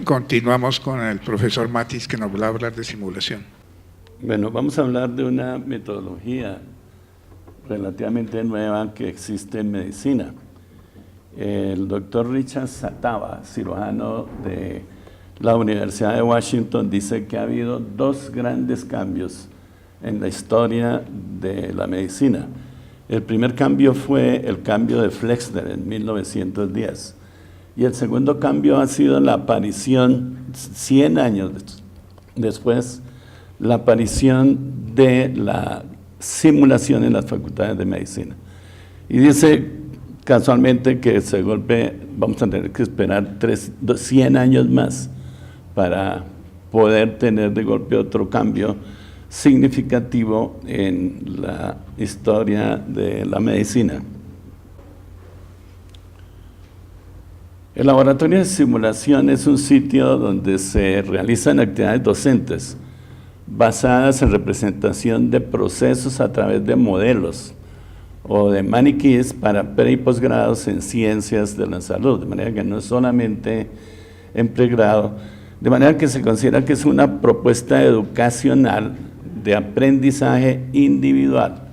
Continuamos con el profesor Matis, que nos va a hablar de simulación. Bueno, vamos a hablar de una metodología relativamente nueva que existe en medicina. El doctor Richard Satava, cirujano de la Universidad de Washington, dice que ha habido dos grandes cambios en la historia de la medicina. El primer cambio fue el cambio de Flexner en 1910. Y el segundo cambio ha sido la aparición, 100 años después, la aparición de la simulación en las facultades de medicina. Y dice casualmente que ese golpe vamos a tener que esperar 100 años más para poder tener de golpe otro cambio significativo en la historia de la medicina. El laboratorio de simulación es un sitio donde se realizan actividades docentes basadas en representación de procesos a través de modelos o de maniquíes para pre- y posgrados en ciencias de la salud, de manera que no es solamente en pregrado, de manera que se considera que es una propuesta educacional de aprendizaje individual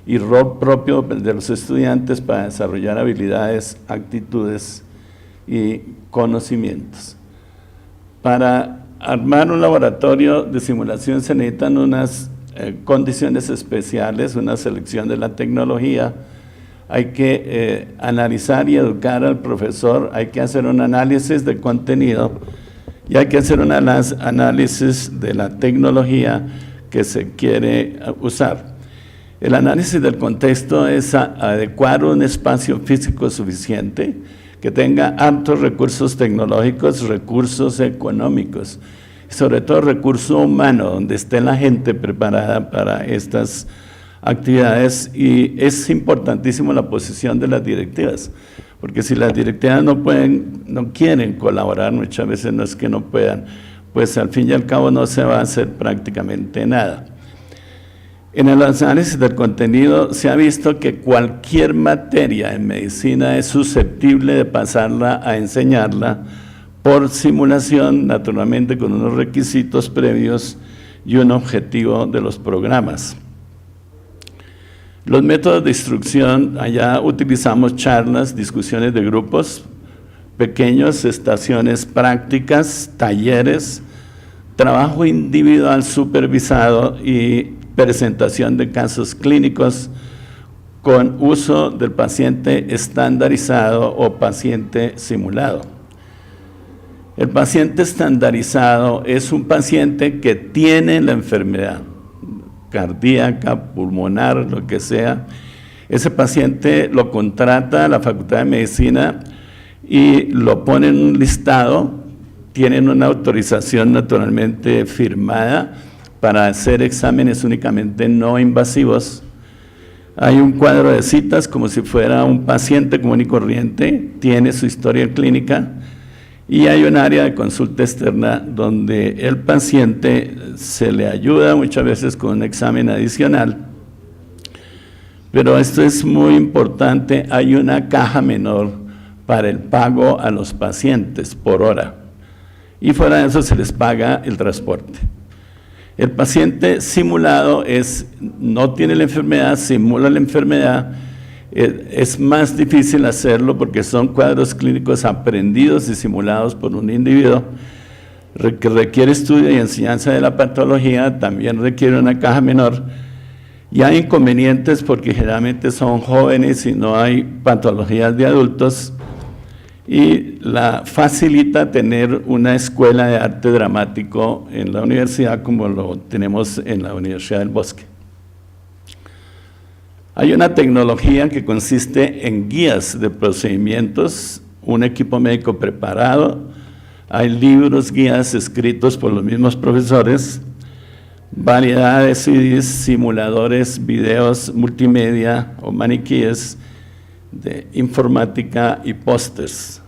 y rol propio de los estudiantes para desarrollar habilidades, actitudes y conocimientos. Para armar un laboratorio de simulación se necesitan unas condiciones especiales, una selección de la tecnología, hay que analizar y educar al profesor, hay que hacer un análisis de contenido y hay que hacer un análisis de la tecnología que se quiere usar. El análisis del contexto es adecuar un espacio físico suficiente que tenga altos recursos tecnológicos, recursos económicos, y sobre todo recurso humano, donde esté la gente preparada para estas actividades. Y es importantísimo la posición de las directivas, porque si las directivas no quieren colaborar, muchas veces no es que no puedan, pues al fin y al cabo no se va a hacer prácticamente nada. En el análisis del contenido se ha visto que cualquier materia en medicina es susceptible de pasarla a enseñarla por simulación, naturalmente con unos requisitos previos y un objetivo de los programas. Los métodos de instrucción, allá utilizamos charlas, discusiones de grupos pequeños, estaciones prácticas, talleres, trabajo individual supervisado y presentación de casos clínicos con uso del paciente estandarizado o paciente simulado. El paciente estandarizado es un paciente que tiene la enfermedad cardíaca, pulmonar, lo que sea. Ese paciente lo contrata la Facultad de Medicina y lo pone en un listado, tienen una autorización naturalmente firmada para hacer exámenes únicamente no invasivos. Hay un cuadro de citas como si fuera un paciente común y corriente, tiene su historia clínica y hay un área de consulta externa donde el paciente se le ayuda muchas veces con un examen adicional. Pero esto es muy importante, hay una caja menor para el pago a los pacientes por hora y fuera de eso se les paga el transporte. El paciente simulado no tiene la enfermedad, simula la enfermedad, es más difícil hacerlo porque son cuadros clínicos aprendidos y simulados por un individuo que requiere estudio y enseñanza de la patología, también requiere una caja menor y hay inconvenientes porque generalmente son jóvenes y no hay patologías de adultos y la facilita tener una escuela de arte dramático en la universidad como lo tenemos en la Universidad del Bosque. Hay una tecnología que consiste en guías de procedimientos, un equipo médico preparado, hay libros, guías escritos por los mismos profesores, variedad de CDs, simuladores, videos, multimedia o maniquíes, de informática y pósters.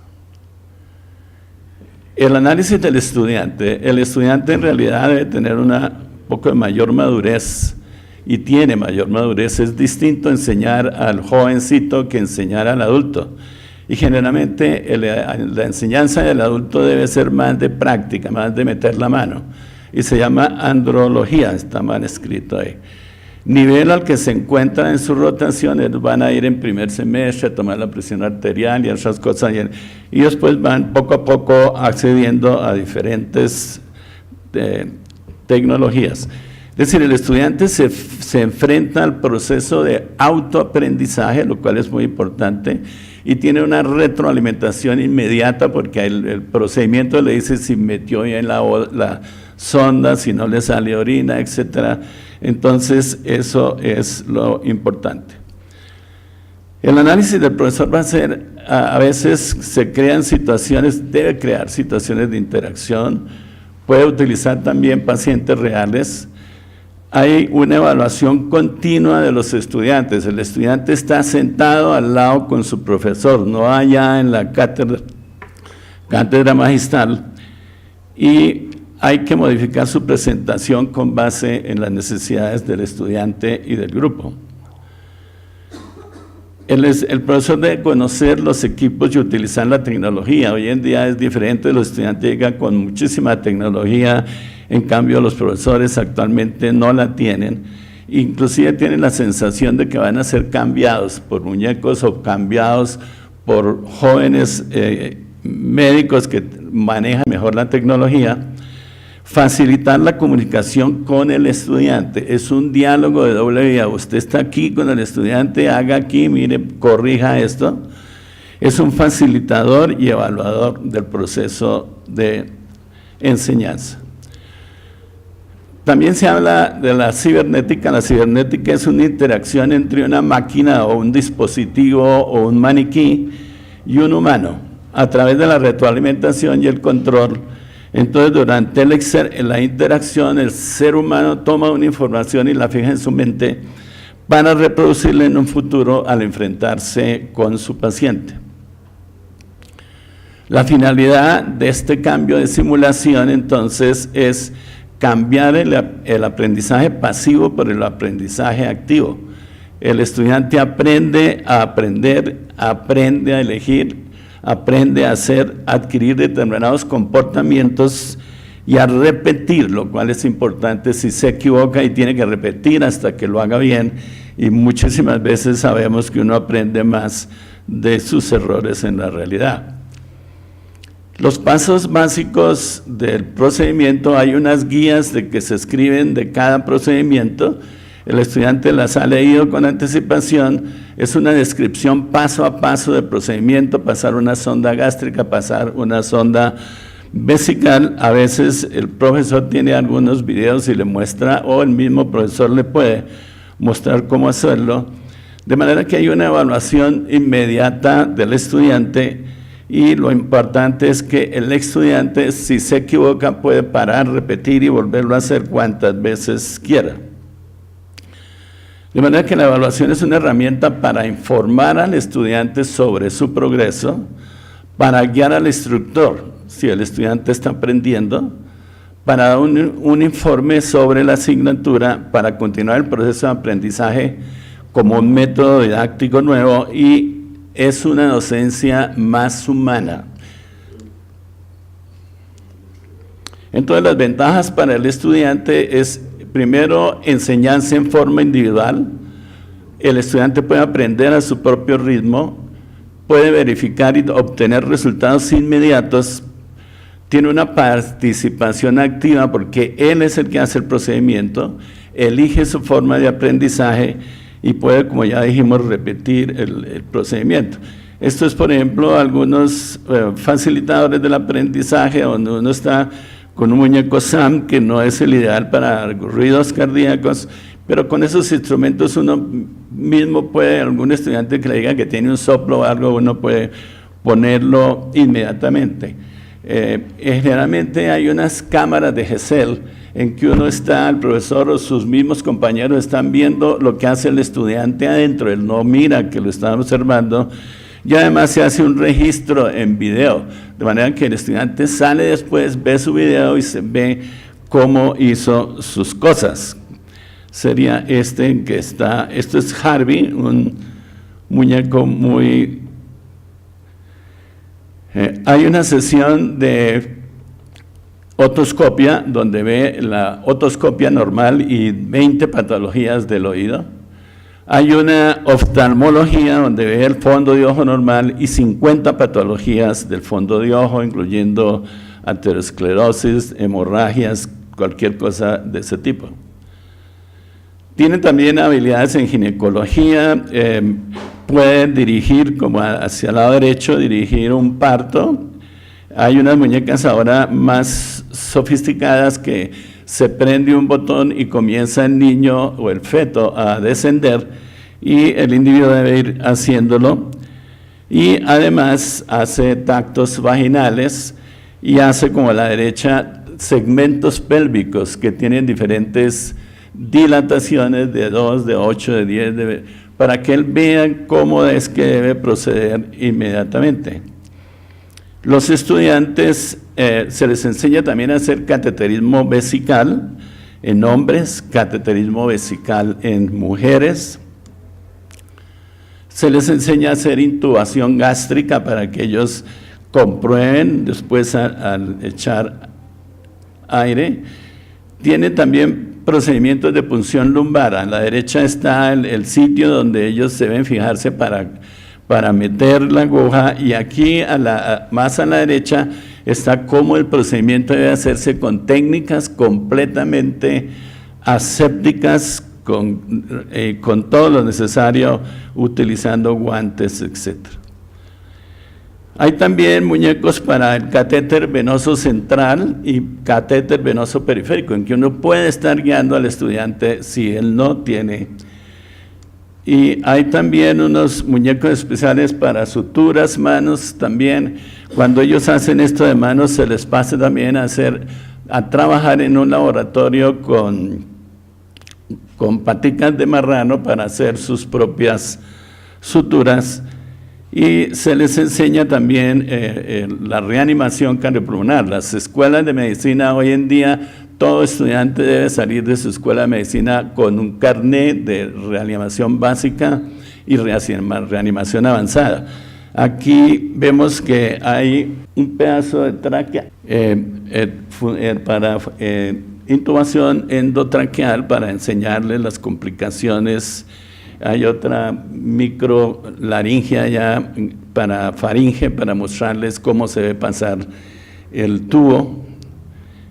El análisis del estudiante. El estudiante en realidad debe tener un poco de mayor madurez y tiene mayor madurez. Es distinto enseñar al jovencito que enseñar al adulto. Y generalmente la enseñanza del adulto debe ser más de práctica, más de meter la mano. Y se llama andrología, está mal escrito ahí. Nivel al que se encuentran en sus rotaciones, van a ir en primer semestre a tomar la presión arterial y otras cosas, y después van poco a poco accediendo a diferentes tecnologías. Es decir, el estudiante se enfrenta al proceso de autoaprendizaje, lo cual es muy importante, y tiene una retroalimentación inmediata porque el procedimiento le dice si metió bien la sonda, si no le sale orina, etcétera. Entonces, eso es lo importante. El análisis del profesor va a ser, a veces se crean situaciones, debe crear situaciones de interacción, puede utilizar también pacientes reales. Hay una evaluación continua de los estudiantes. El estudiante está sentado al lado con su profesor, no allá en la cátedra magistral, y hay que modificar su presentación con base en las necesidades del estudiante y del grupo. El profesor debe conocer los equipos y utilizar la tecnología. Hoy en día es diferente, los estudiantes llegan con muchísima tecnología, en cambio los profesores actualmente no la tienen, inclusive tienen la sensación de que van a ser cambiados por muñecos o cambiados por jóvenes médicos que manejan mejor la tecnología. Facilitar la comunicación con el estudiante, es un diálogo de doble vía. Usted está aquí con el estudiante, haga aquí, mire, corrija esto. Es un facilitador y evaluador del proceso de enseñanza. También se habla de la cibernética. La cibernética es una interacción entre una máquina o un dispositivo o un maniquí y un humano, a través de la retroalimentación y el control. Entonces, durante la interacción, el ser humano toma una información y la fija en su mente para reproducirla en un futuro al enfrentarse con su paciente. La finalidad de este cambio de simulación, entonces, es cambiar el aprendizaje pasivo por el aprendizaje activo. El estudiante aprende a aprender, aprende a elegir, aprende a adquirir determinados comportamientos y a repetir, lo cual es importante. Si se equivoca y tiene que repetir hasta que lo haga bien, y muchísimas veces sabemos que uno aprende más de sus errores en la realidad. Los pasos básicos del procedimiento, hay unas guías que se escriben de cada procedimiento. El estudiante las ha leído con anticipación, es una descripción paso a paso del procedimiento: pasar una sonda gástrica, pasar una sonda vesical. A veces el profesor tiene algunos videos y le muestra, o el mismo profesor le puede mostrar cómo hacerlo, de manera que hay una evaluación inmediata del estudiante, y lo importante es que el estudiante, si se equivoca, puede parar, repetir y volverlo a hacer cuantas veces quiera. De manera que la evaluación es una herramienta para informar al estudiante sobre su progreso, para guiar al instructor, si el estudiante está aprendiendo, para dar un informe sobre la asignatura, para continuar el proceso de aprendizaje como un método didáctico nuevo, y es una docencia más humana. Entonces, las ventajas para el estudiante es: primero, enseñanza en forma individual. El estudiante puede aprender a su propio ritmo, puede verificar y obtener resultados inmediatos, tiene una participación activa porque él es el que hace el procedimiento, elige su forma de aprendizaje y puede, como ya dijimos, repetir el procedimiento. Esto es, por ejemplo, algunos facilitadores del aprendizaje, donde uno está con un muñeco SAM, que no es el ideal para ruidos cardíacos, pero con esos instrumentos uno mismo puede, algún estudiante que le diga que tiene un soplo o algo, uno puede ponerlo inmediatamente. Generalmente hay unas cámaras de Gesell en que uno está, el profesor o sus mismos compañeros están viendo lo que hace el estudiante adentro, él no mira que lo están observando, y además se hace un registro en video, de manera que el estudiante sale después, ve su video y se ve cómo hizo sus cosas. Sería este en que está, esto es Harvey, un muñeco muy Hay una sesión de otoscopia, donde ve la otoscopia normal y 20 patologías del oído. Hay una oftalmología, donde ve el fondo de ojo normal y 50 patologías del fondo de ojo, incluyendo aterosclerosis, hemorragias, cualquier cosa de ese tipo. Tiene también habilidades en ginecología, puede dirigir, como hacia el lado derecho, dirigir un parto. Hay unas muñecas ahora más sofisticadas que se prende un botón y comienza el niño o el feto a descender y el individuo debe ir haciéndolo. Y además hace tactos vaginales y hace, como a la derecha, segmentos pélvicos que tienen diferentes dilataciones de 2, de 8, de 10, para que él vea cómo es que debe proceder inmediatamente. Los estudiantes se les enseña también a hacer cateterismo vesical en hombres, cateterismo vesical en mujeres. Se les enseña a hacer intubación gástrica para que ellos comprueben después al echar aire. Tiene también procedimientos de punción lumbar. A la derecha está el sitio donde ellos deben fijarse para meter la aguja, y aquí más a la derecha está cómo el procedimiento debe hacerse con técnicas completamente asépticas, con todo lo necesario, utilizando guantes, etc. Hay también muñecos para el catéter venoso central y catéter venoso periférico, en que uno puede estar guiando al estudiante si él no tiene. Y hay también unos muñecos especiales para suturas, manos también. Cuando ellos hacen esto de manos, se les pasa también a trabajar en un laboratorio con paticas de marrano para hacer sus propias suturas. Y se les enseña también la reanimación cardiopulmonar. Las escuelas de medicina hoy en día, todo estudiante debe salir de su escuela de medicina con un carnet de reanimación básica y reanimación avanzada. Aquí vemos que hay un pedazo de tráquea para intubación endotraqueal, para enseñarles las complicaciones. Hay otra microlaringia ya para faringe, para mostrarles cómo se debe pasar el tubo.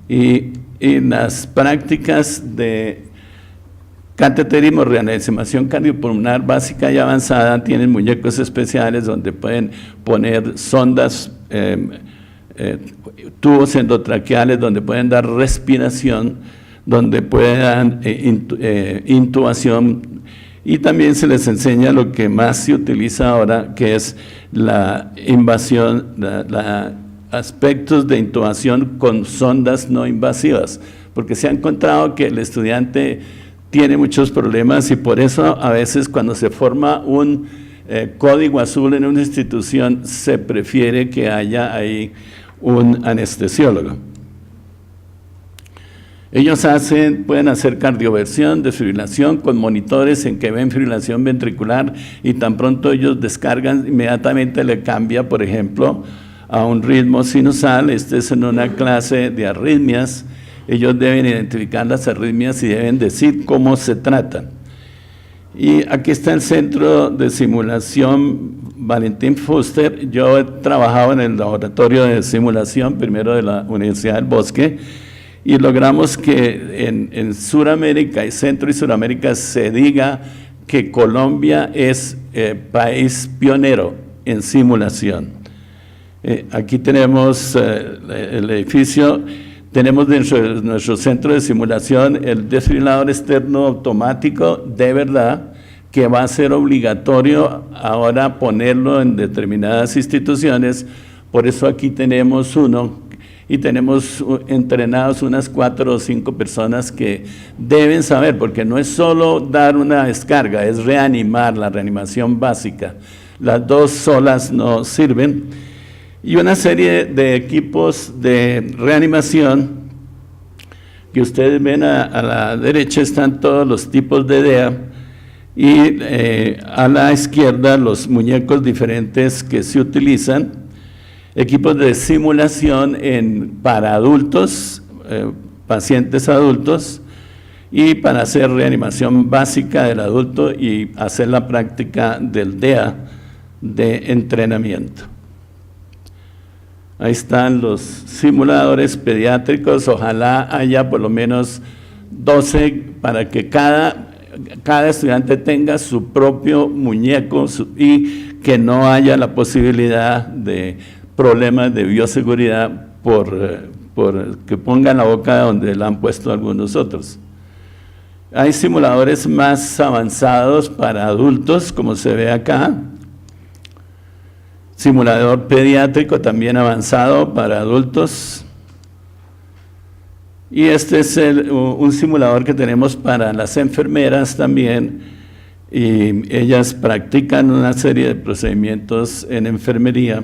Y las prácticas de cateterismo, reanimación cardiopulmonar básica y avanzada, tienen muñecos especiales donde pueden poner sondas, tubos endotraqueales, donde pueden dar respiración, donde puedan intubación. Y también se les enseña lo que más se utiliza ahora, que es la invasión, aspectos de intubación con sondas no invasivas, porque se ha encontrado que el estudiante tiene muchos problemas, y por eso a veces cuando se forma un código azul en una institución, se prefiere que haya ahí un anestesiólogo. Ellos pueden hacer cardioversión, desfibrilación con monitores en que ven fibrilación ventricular, y tan pronto ellos descargan, inmediatamente le cambia, por ejemplo, a un ritmo sinusal. Este es en una clase de arritmias. Ellos deben identificar las arritmias y deben decir cómo se tratan. Y aquí está el Centro de Simulación Valentín Fuster. Yo he trabajado en el laboratorio de simulación, primero de la Universidad del Bosque, y logramos que en Sudamérica y Centro y Sudamérica se diga que Colombia es país pionero en simulación. Aquí tenemos el edificio, tenemos dentro de nuestro centro de simulación el desfibrilador externo automático de verdad, que va a ser obligatorio ahora ponerlo en determinadas instituciones. Por eso aquí tenemos uno, y tenemos entrenados unas 4 o 5 personas que deben saber, porque no es solo dar una descarga, es reanimar, la reanimación básica. Las dos solas no sirven. Y una serie de equipos de reanimación que ustedes ven a la derecha, están todos los tipos de DEA, y a la izquierda los muñecos diferentes que se utilizan. equipos de simulación para adultos, pacientes adultos, y para hacer reanimación básica del adulto y hacer la práctica del DEA de entrenamiento. Ahí están los simuladores pediátricos, ojalá haya por lo menos 12 para que cada estudiante tenga su propio muñeco y que no haya la posibilidad de problemas de bioseguridad por que pongan la boca donde la han puesto algunos otros. Hay simuladores más avanzados para adultos, como se ve acá. Simulador pediátrico también avanzado para adultos. Y este es un simulador que tenemos para las enfermeras también. Y ellas practican una serie de procedimientos en enfermería.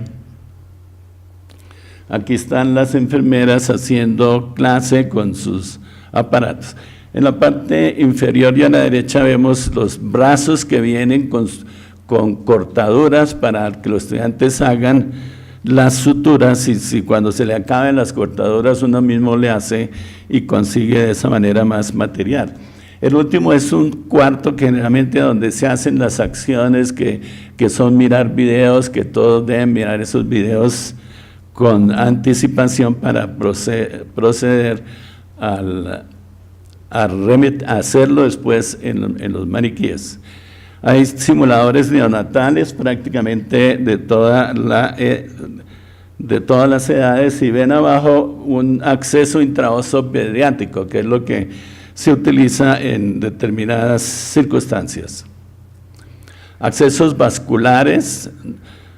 Aquí están las enfermeras haciendo clase con sus aparatos. En la parte inferior y a la derecha vemos los brazos que vienen con cortaduras para que los estudiantes hagan las suturas y si cuando se le acaben las cortaduras uno mismo le hace y consigue de esa manera más material. El último es un cuarto que generalmente donde se hacen las acciones que son mirar videos, que todos deben mirar esos videos con anticipación para proceder a hacerlo después en los maniquíes. Hay simuladores neonatales prácticamente de todas las edades y ven abajo un acceso intraóseo pediátrico, que es lo que se utiliza en determinadas circunstancias. Accesos vasculares,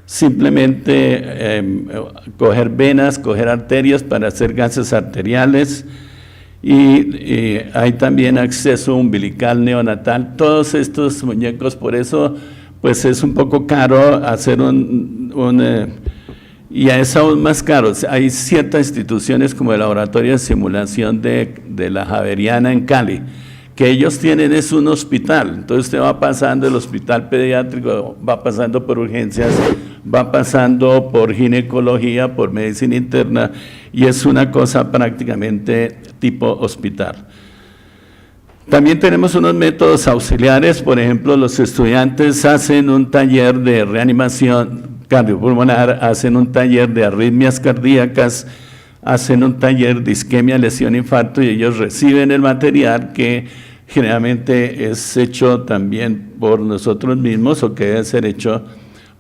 simplemente coger venas, coger arterias para hacer gases arteriales. Y hay también acceso umbilical neonatal. Todos estos muñecos, por eso pues es un poco caro hacer y es aún más caro. Hay ciertas instituciones como el Laboratorio de Simulación de la Javeriana en Cali, que ellos tienen es un hospital. Entonces usted va pasando el hospital pediátrico, va pasando por urgencias, va pasando por ginecología, por medicina interna, y es una cosa prácticamente tipo hospital. También tenemos unos métodos auxiliares, por ejemplo, los estudiantes hacen un taller de reanimación cardiopulmonar, hacen un taller de arritmias cardíacas, hacen un taller de isquemia, lesión, infarto, y ellos reciben el material que generalmente es hecho también por nosotros mismos o que debe ser hecho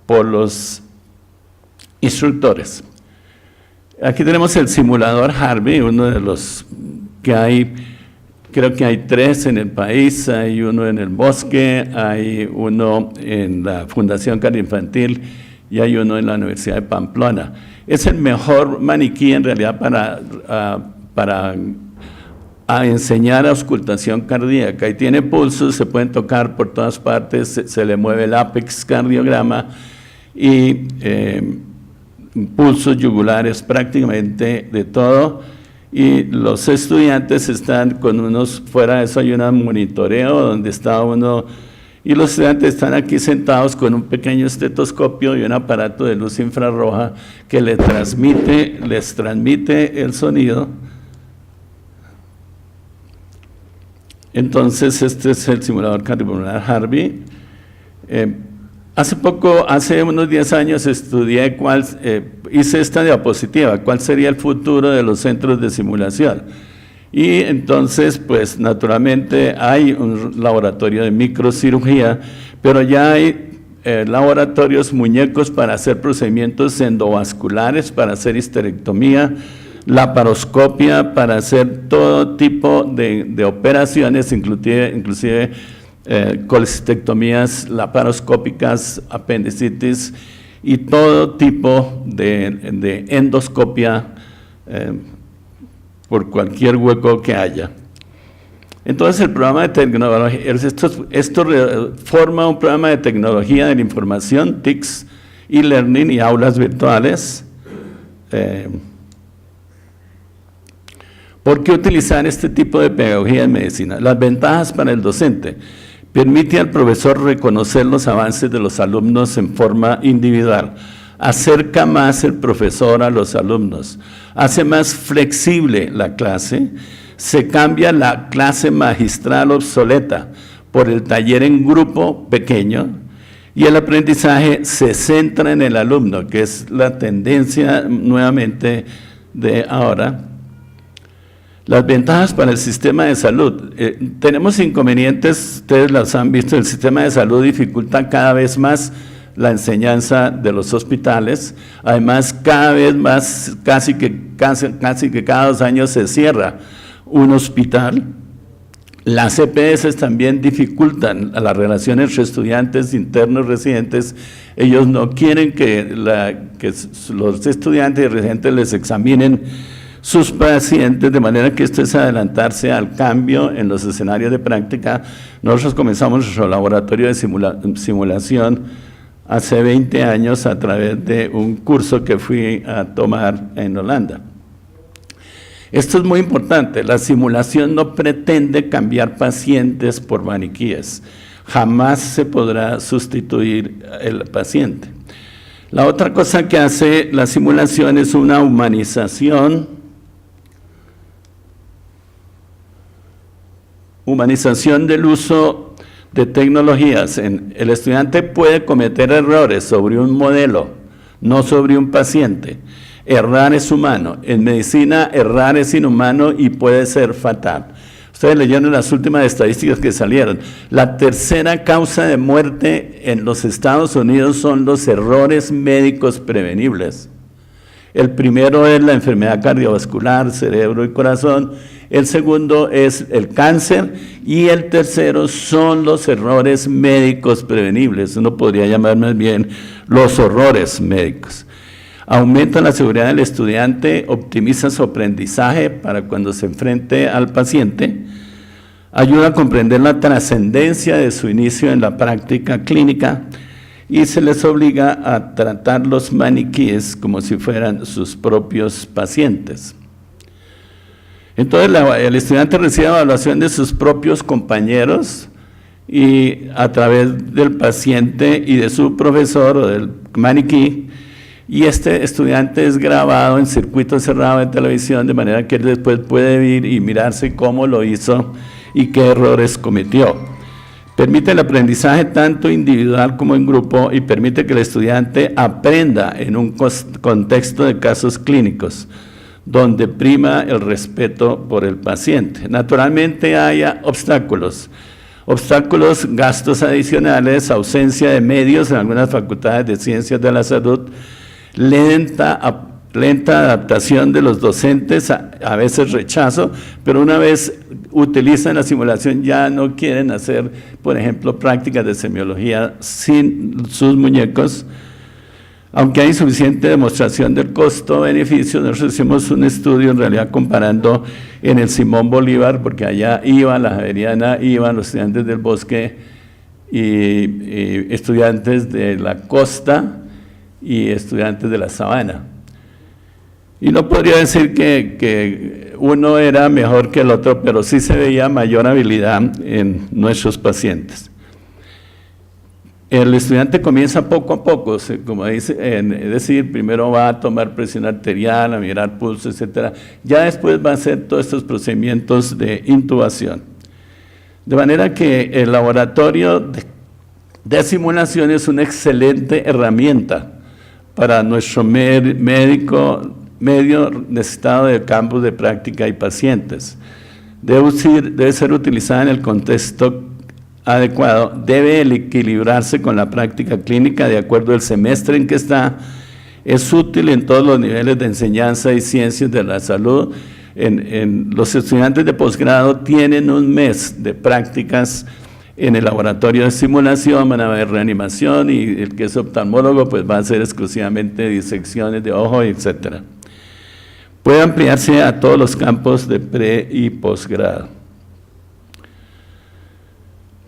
por los instructores. Aquí tenemos el simulador Harvey, uno de los que hay, creo que hay 3 en el país, hay uno en el Bosque, hay uno en la Fundación Cardioinfantil y hay uno en la Universidad de Pamplona. Es el mejor maniquí en realidad para enseñar auscultación cardíaca, y tiene pulsos, se pueden tocar por todas partes, se le mueve el apex cardiograma y pulsos yugulares, prácticamente de todo, y los estudiantes están con unos, fuera de eso hay un monitoreo donde está uno, y los estudiantes están aquí sentados con un pequeño estetoscopio y un aparato de luz infrarroja que les transmite el sonido. Entonces este es el simulador cardiopulmonar Harvey. Hace unos 10 años estudié hice esta diapositiva, cuál sería el futuro de los centros de simulación. Y entonces, pues naturalmente hay un laboratorio de microcirugía, pero ya hay laboratorios muñecos para hacer procedimientos endovasculares, para hacer histerectomía, laparoscopia, para hacer todo tipo de operaciones, inclusive colecistectomías laparoscópicas, apendicitis y todo tipo de endoscopia por cualquier hueco que haya. Entonces el programa de tecnología, esto forma un programa de tecnología de la información, TICS, e-learning y aulas virtuales. ¿Por qué utilizar este tipo de pedagogía en medicina? Las ventajas para el docente. Permite al profesor reconocer los avances de los alumnos en forma individual. acerca más el profesor a los alumnos, hace más flexible la clase, se cambia la clase magistral obsoleta por el taller en grupo pequeño y el aprendizaje se centra en el alumno, que es la tendencia nuevamente de ahora. Las ventajas para el sistema de salud. Tenemos inconvenientes, ustedes los han visto, el sistema de salud dificulta cada vez más la enseñanza de los hospitales. Además, cada vez más, casi que cada 2 años se cierra un hospital. Las EPS también dificultan a las relaciones entre estudiantes, internos, residentes. Ellos no quieren que los estudiantes y residentes les examinen sus pacientes, de manera que esto es adelantarse al cambio en los escenarios de práctica. Nosotros comenzamos nuestro laboratorio de simulación hace 20 años a través de un curso que fui a tomar en Holanda. Esto es muy importante, la simulación no pretende cambiar pacientes por maniquíes, jamás se podrá sustituir el paciente. La otra cosa que hace la simulación es una humanización del uso de tecnologías. El estudiante puede cometer errores sobre un modelo, no sobre un paciente. Errar es humano. En medicina, errar es inhumano y puede ser fatal. Ustedes leyeron las últimas estadísticas que salieron. La tercera causa de muerte en los Estados Unidos son los errores médicos prevenibles. El primero es la enfermedad cardiovascular, cerebro y corazón. El segundo es el cáncer y el tercero son los errores médicos prevenibles. Uno podría llamar más bien los horrores médicos. Aumenta la seguridad del estudiante, optimiza su aprendizaje para cuando se enfrente al paciente, ayuda a comprender la trascendencia de su inicio en la práctica clínica y se les obliga a tratar los maniquíes como si fueran sus propios pacientes. Entonces el estudiante recibe evaluación de sus propios compañeros y a través del paciente y de su profesor o del maniquí, y este estudiante es grabado en circuito cerrado de televisión, de manera que él después puede ir y mirarse cómo lo hizo y qué errores cometió. Permite el aprendizaje tanto individual como en grupo y permite que el estudiante aprenda en un contexto de casos clínicos, donde prima el respeto por el paciente. Naturalmente haya obstáculos, gastos adicionales, ausencia de medios en algunas facultades de ciencias de la salud, lenta adaptación de los docentes, a veces rechazo, pero una vez utilizan la simulación ya no quieren hacer, por ejemplo, prácticas de semiología sin sus muñecos. Aunque hay suficiente demostración del costo-beneficio, nosotros hicimos un estudio en realidad comparando en el Simón Bolívar, porque allá iban la Javeriana, iban los estudiantes del bosque y estudiantes de la costa y estudiantes de la sabana. Y no podría decir que uno era mejor que el otro, pero sí se veía mayor habilidad en nuestros pacientes. El estudiante comienza poco a poco, como dice, es decir, primero va a tomar presión arterial, a mirar pulso, etcétera. Ya después va a hacer todos estos procedimientos de intubación. De manera que el laboratorio de simulación es una excelente herramienta para nuestro medio necesitado de campos de práctica y pacientes. Debe ser utilizada en el contexto adecuado, debe equilibrarse con la práctica clínica de acuerdo al semestre en que está, es útil en todos los niveles de enseñanza y ciencias de la salud. Los estudiantes de posgrado tienen un mes de prácticas en el laboratorio de simulación, van a ver reanimación y el que es oftalmólogo pues va a hacer exclusivamente disecciones de ojo, etc. Puede ampliarse a todos los campos de pre y posgrado.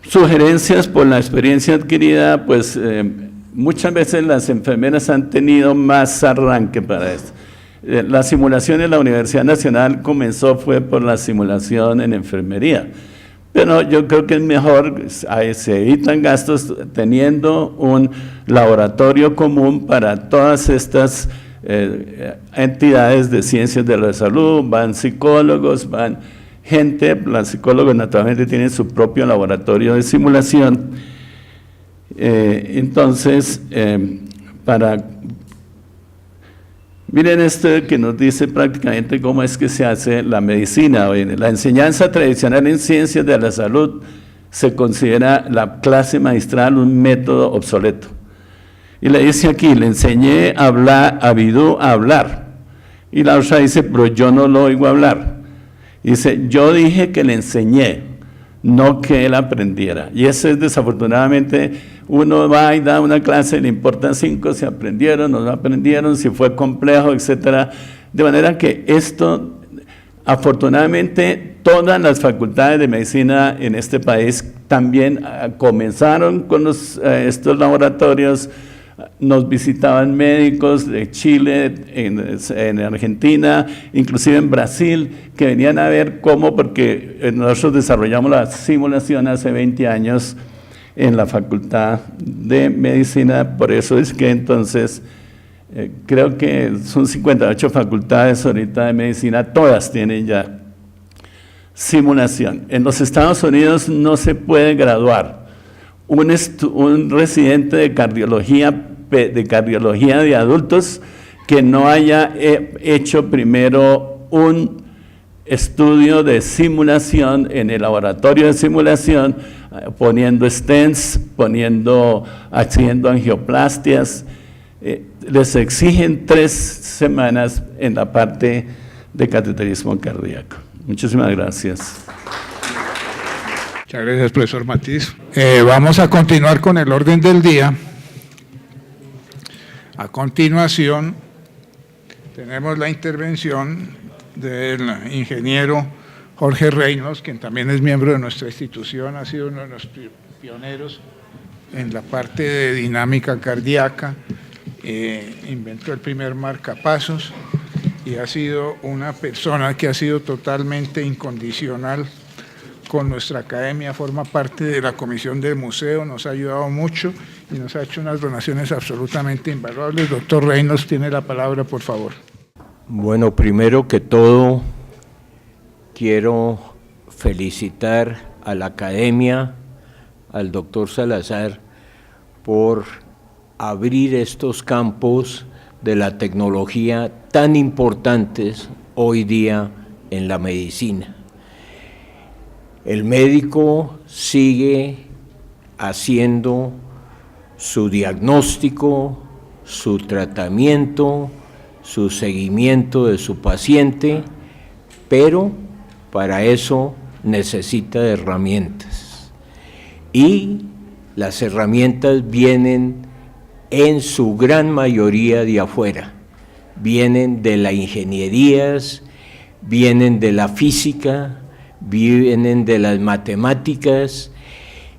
Sugerencias por la experiencia adquirida, pues muchas veces las enfermeras han tenido más arranque para esto. La simulación en la Universidad Nacional fue por la simulación en enfermería, Pero yo creo que es mejor, se evitan gastos teniendo un laboratorio común para todas estas entidades de ciencias de la salud. Van psicólogos, van gente, los psicólogos naturalmente tienen su propio laboratorio de simulación. Entonces, miren esto que nos dice prácticamente cómo es que se hace la medicina. La enseñanza tradicional en ciencias de la salud se considera la clase magistral un método obsoleto. Y le dice aquí, le enseñé a Bidú a hablar. Y la otra dice, pero yo no lo oigo hablar. Dice, yo dije que le enseñé, no que él aprendiera. Y eso es desafortunadamente, uno va y da una clase, le importan 5 si aprendieron o no aprendieron, si fue complejo, etcétera. De manera que esto, afortunadamente, todas las facultades de medicina en este país también comenzaron con estos laboratorios. Nos visitaban médicos de Chile, en Argentina, inclusive en Brasil, que venían a ver cómo, porque nosotros desarrollamos la simulación hace 20 años en la Facultad de Medicina, por eso es que entonces creo que son 58 facultades ahorita de medicina, todas tienen ya simulación. En los Estados Unidos no se puede graduar un residente de cardiología de adultos que no haya hecho primero un estudio de simulación en el laboratorio de simulación, poniendo stents, haciendo angioplastias. Les exigen 3 semanas en la parte de cateterismo cardíaco. Muchísimas gracias. Muchas gracias, profesor Matiz. Vamos a continuar con el orden del día. A continuación, tenemos la intervención del ingeniero Jorge Reynolds, quien también es miembro de nuestra institución, ha sido uno de los pioneros en la parte de dinámica cardíaca, inventó el primer marcapasos y ha sido una persona que ha sido totalmente incondicional con nuestra academia, forma parte de la comisión del museo, nos ha ayudado mucho y nos ha hecho unas donaciones absolutamente invaluables. Doctor Reynolds, tiene la palabra, por favor. Bueno, primero que todo, quiero felicitar a la academia, al doctor Salazar, por abrir estos campos de la tecnología tan importantes hoy día en la medicina. El médico sigue haciendo su diagnóstico, su tratamiento, su seguimiento de su paciente, pero para eso necesita de herramientas. Y las herramientas vienen en su gran mayoría de afuera, vienen de las ingenierías, vienen de la física, vienen de las matemáticas,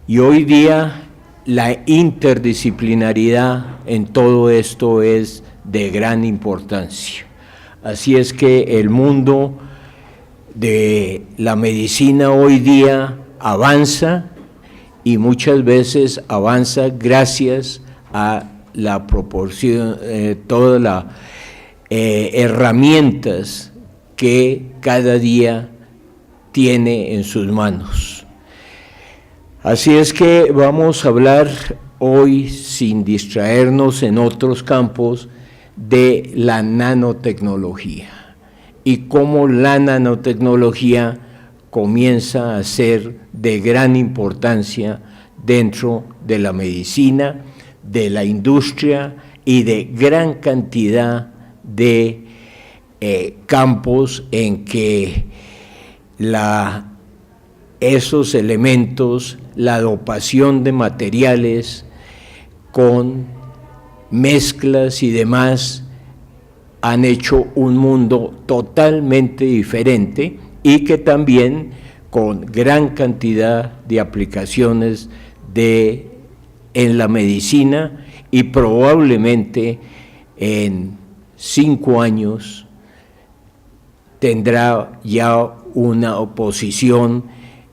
y hoy día la interdisciplinaridad en todo esto es de gran importancia. Así es que el mundo de la medicina hoy día avanza, y muchas veces avanza gracias a la proporción, todas las herramientas que cada día tiene en sus manos. Así es que vamos a hablar hoy, sin distraernos en otros campos, de la nanotecnología y cómo la nanotecnología comienza a ser de gran importancia dentro de la medicina, de la industria y de gran cantidad de campos en que esos elementos, la dopación de materiales con mezclas y demás, han hecho un mundo totalmente diferente y que también con gran cantidad de aplicaciones en la medicina, y probablemente en 5 años tendrá ya una posición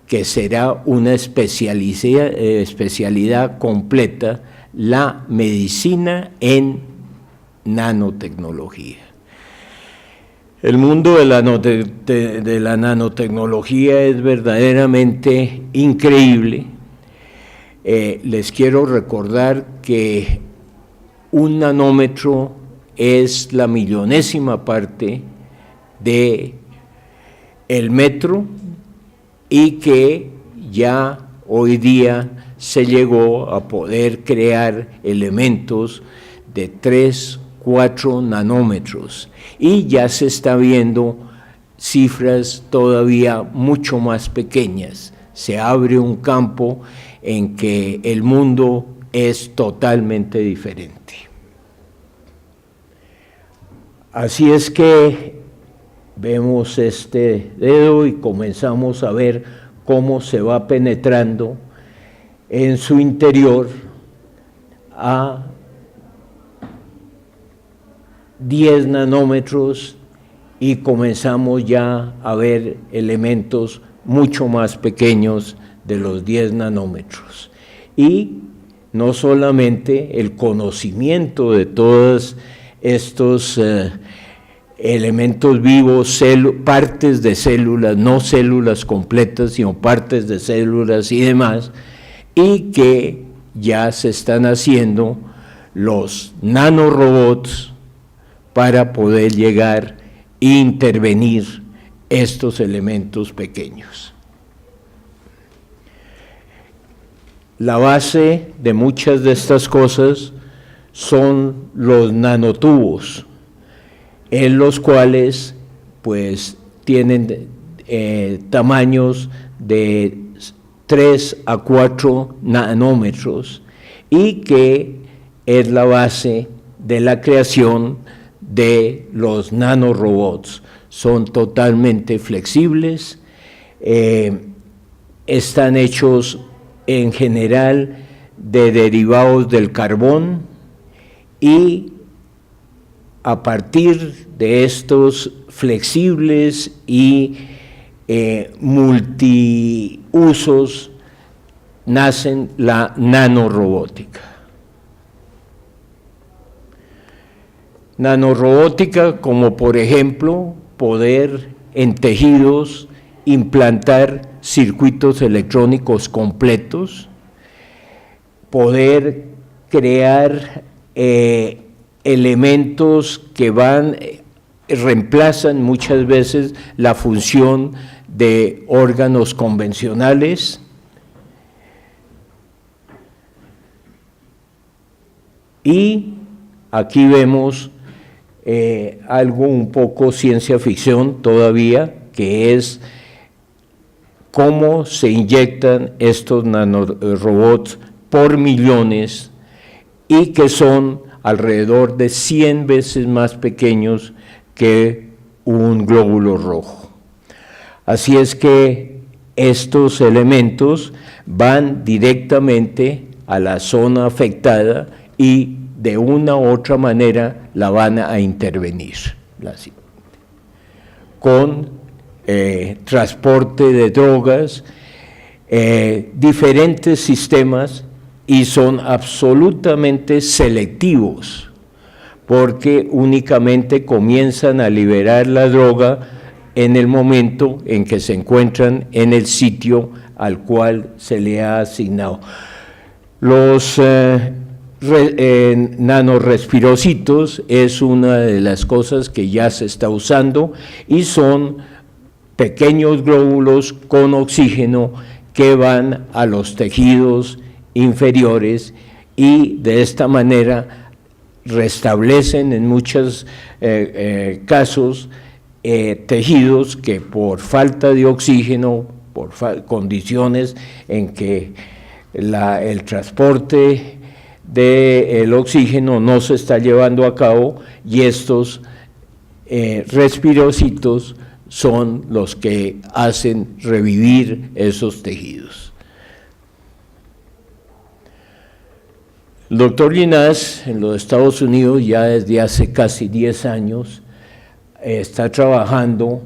que será una especialidad completa, la medicina en nanotecnología. El mundo de la nanotecnología es verdaderamente increíble. Les quiero recordar que un nanómetro es la millonésima parte de el metro y que ya hoy día se llegó a poder crear elementos de 3, 4 nanómetros y ya se está viendo cifras todavía mucho más pequeñas. Se abre un campo en que el mundo es totalmente diferente. Así es que vemos este dedo y comenzamos a ver cómo se va penetrando en su interior a 10 nanómetros y comenzamos ya a ver elementos mucho más pequeños de los 10 nanómetros. Y no solamente el conocimiento de todos estos elementos vivos, partes de células, no células completas, sino partes de células y demás, y que ya se están haciendo los nanorobots para poder llegar e intervenir estos elementos pequeños. La base de muchas de estas cosas son los nanotubos, en los cuales pues tienen tamaños de 3 a 4 nanómetros y que es la base de la creación de los nanorobots. Son totalmente flexibles, están hechos en general de derivados del carbón y a partir de estos flexibles y multiusos nacen la nanorobótica. Nanorobótica como por ejemplo poder en tejidos implantar circuitos electrónicos completos, poder crear elementos que reemplazan muchas veces la función de órganos convencionales, y aquí vemos algo un poco ciencia ficción todavía, que es cómo se inyectan estos nanorobots por millones y que son alrededor de 100 veces más pequeños que un glóbulo rojo. Así es que estos elementos van directamente a la zona afectada y de una u otra manera la van a intervenir, con transporte de drogas, diferentes sistemas, y son absolutamente selectivos, porque únicamente comienzan a liberar la droga en el momento en que se encuentran en el sitio al cual se le ha asignado. Los nanorespirocitos es una de las cosas que ya se está usando y son pequeños glóbulos con oxígeno que van a los tejidos inferiores y de esta manera restablecen en muchos casos tejidos que por falta de oxígeno, por condiciones en que el transporte del oxígeno no se está llevando a cabo, y estos respirocitos son los que hacen revivir esos tejidos. El doctor Ginás en los Estados Unidos ya desde hace casi 10 años está trabajando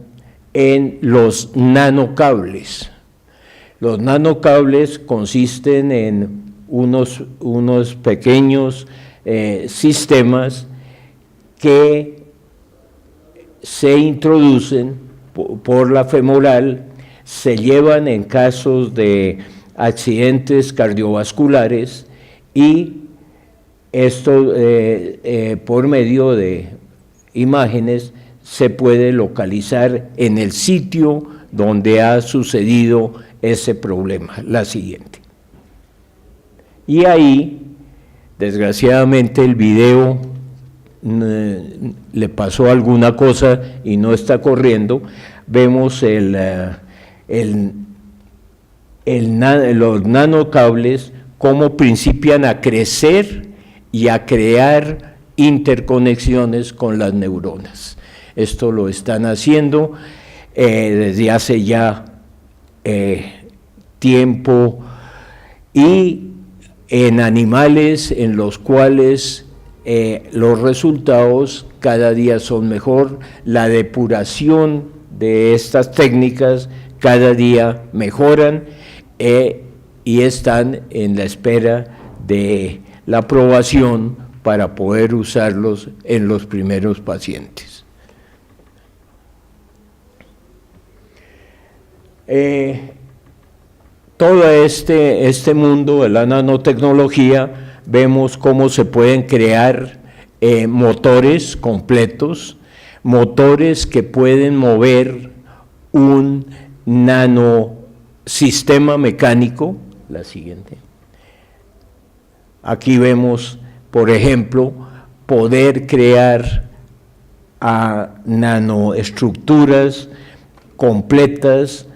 en los nanocables. Los nanocables consisten en unos pequeños sistemas que se introducen por la femoral, se llevan en casos de accidentes cardiovasculares y esto por medio de imágenes se puede localizar en el sitio donde ha sucedido ese problema. La siguiente. Y ahí, desgraciadamente, el video le pasó alguna cosa y no está corriendo. Vemos los nanocables cómo principian a crecer y a crear interconexiones con las neuronas. Esto lo están haciendo desde hace ya tiempo y en animales en los cuales los resultados cada día son mejor, la depuración de estas técnicas cada día mejoran y están en la espera de la aprobación para poder usarlos en los primeros pacientes. Todo este mundo de la nanotecnología, vemos cómo se pueden crear motores completos, motores que pueden mover un nanosistema mecánico. La siguiente. Aquí vemos, por ejemplo, poder crear nanoestructuras completas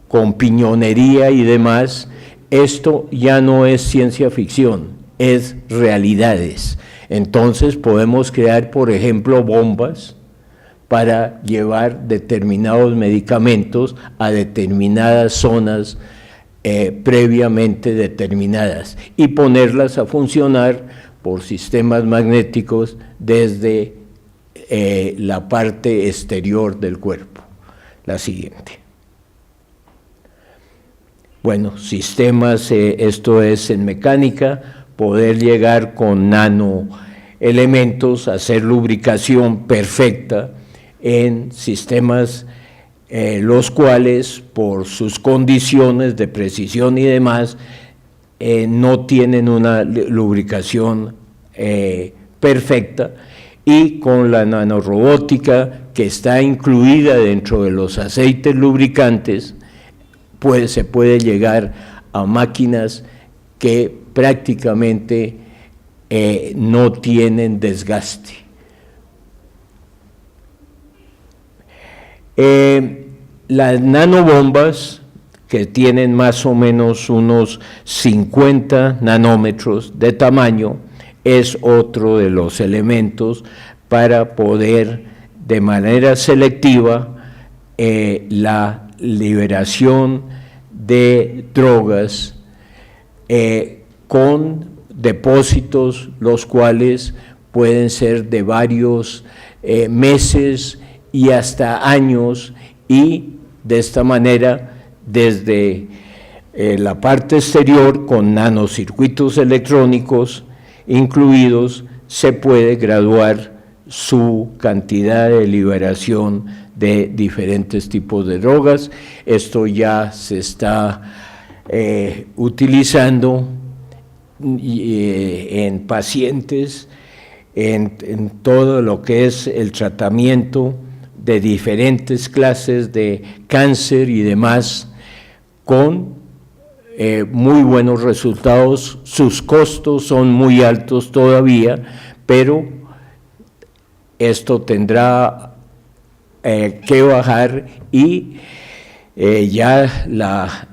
con piñonería y demás. Esto ya no es ciencia ficción, es realidades. Entonces podemos crear, por ejemplo, bombas para llevar determinados medicamentos a determinadas zonas previamente determinadas y ponerlas a funcionar por sistemas magnéticos desde la parte exterior del cuerpo. La siguiente. Bueno, sistemas, esto es en mecánica, poder llegar con nanoelementos, hacer lubricación perfecta en sistemas los cuales por sus condiciones de precisión y demás no tienen una lubricación perfecta, y con la nanorobótica que está incluida dentro de los aceites lubricantes, pues se puede llegar a máquinas que prácticamente no tienen desgaste. Las nanobombas, que tienen más o menos unos 50 nanómetros de tamaño, es otro de los elementos para poder de manera selectiva la liberación de drogas con depósitos, los cuales pueden ser de varios meses y hasta años, y de esta manera desde la parte exterior con nanocircuitos electrónicos incluidos se puede graduar su cantidad de liberación de diferentes tipos de drogas. Esto ya se está utilizando en pacientes, en todo lo que es el tratamiento de diferentes clases de cáncer y demás, con muy buenos resultados. Sus costos son muy altos todavía, pero esto tendrá que bajar, y ya la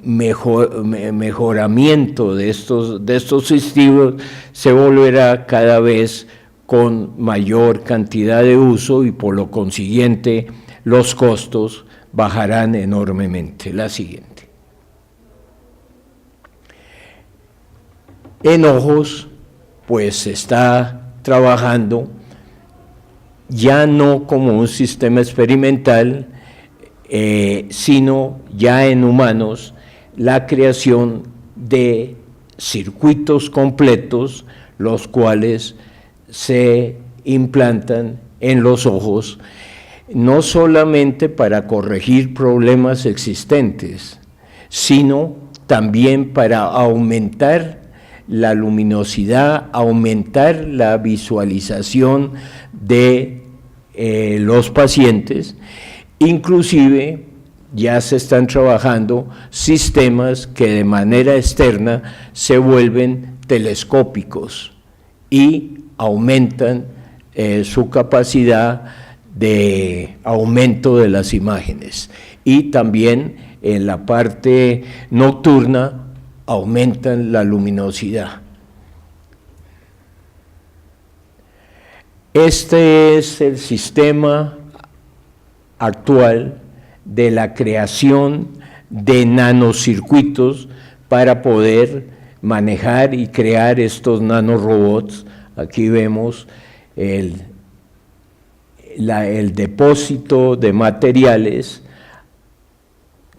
mejoramiento de estos sistemas se volverá cada vez con mayor cantidad de uso, y por lo consiguiente los costos bajarán enormemente. La siguiente. En ojos, pues se está trabajando ya no como un sistema experimental sino ya en humanos la creación de circuitos completos, los cuales se implantan en los ojos, no solamente para corregir problemas existentes, sino también para aumentar la luminosidad, aumentar la visualización de los pacientes. Inclusive ya se están trabajando sistemas que de manera externa se vuelven telescópicos y aumentan su capacidad de aumento de las imágenes, y también en la parte nocturna aumentan la luminosidad. Este es el sistema actual de la creación de nanocircuitos para poder manejar y crear estos nanorobots. Aquí vemos el depósito de materiales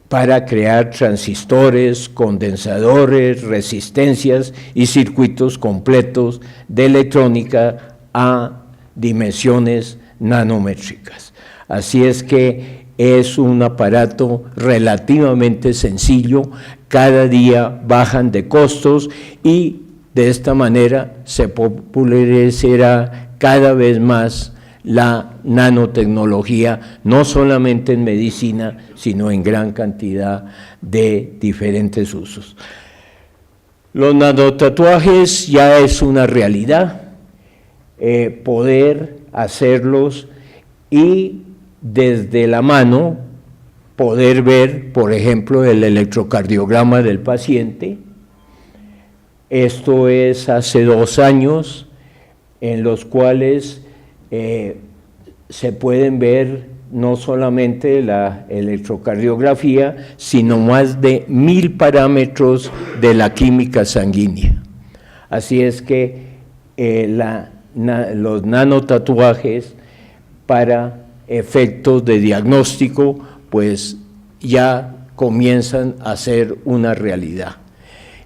para crear transistores, condensadores, resistencias y circuitos completos de electrónica a dimensiones nanométricas. Así es que es un aparato relativamente sencillo, cada día bajan de costos y de esta manera se popularizará cada vez más la nanotecnología, no solamente en medicina, sino en gran cantidad de diferentes usos. Los nanotatuajes ya es una realidad, poder hacerlos y desde la mano poder ver, por ejemplo, el electrocardiograma del paciente. Esto es hace 2 años, en los cuales se pueden ver no solamente la electrocardiografía, sino más de 1000 parámetros de la química sanguínea. Así es que los nanotatuajes para efectos de diagnóstico, pues ya comienzan a ser una realidad.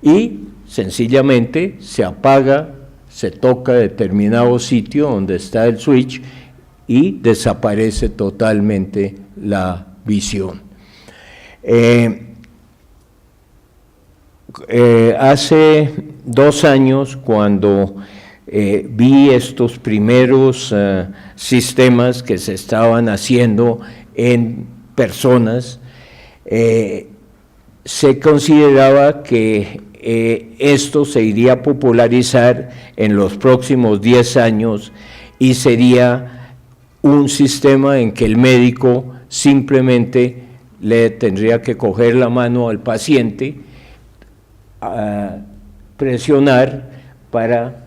Y sencillamente se apaga, se toca determinado sitio donde está el switch y desaparece totalmente la visión. Hace 2 años, cuando vi estos primeros sistemas que se estaban haciendo en personas, se consideraba que esto se iría a popularizar en los próximos 10 años y sería un sistema en que el médico simplemente le tendría que coger la mano al paciente, presionar para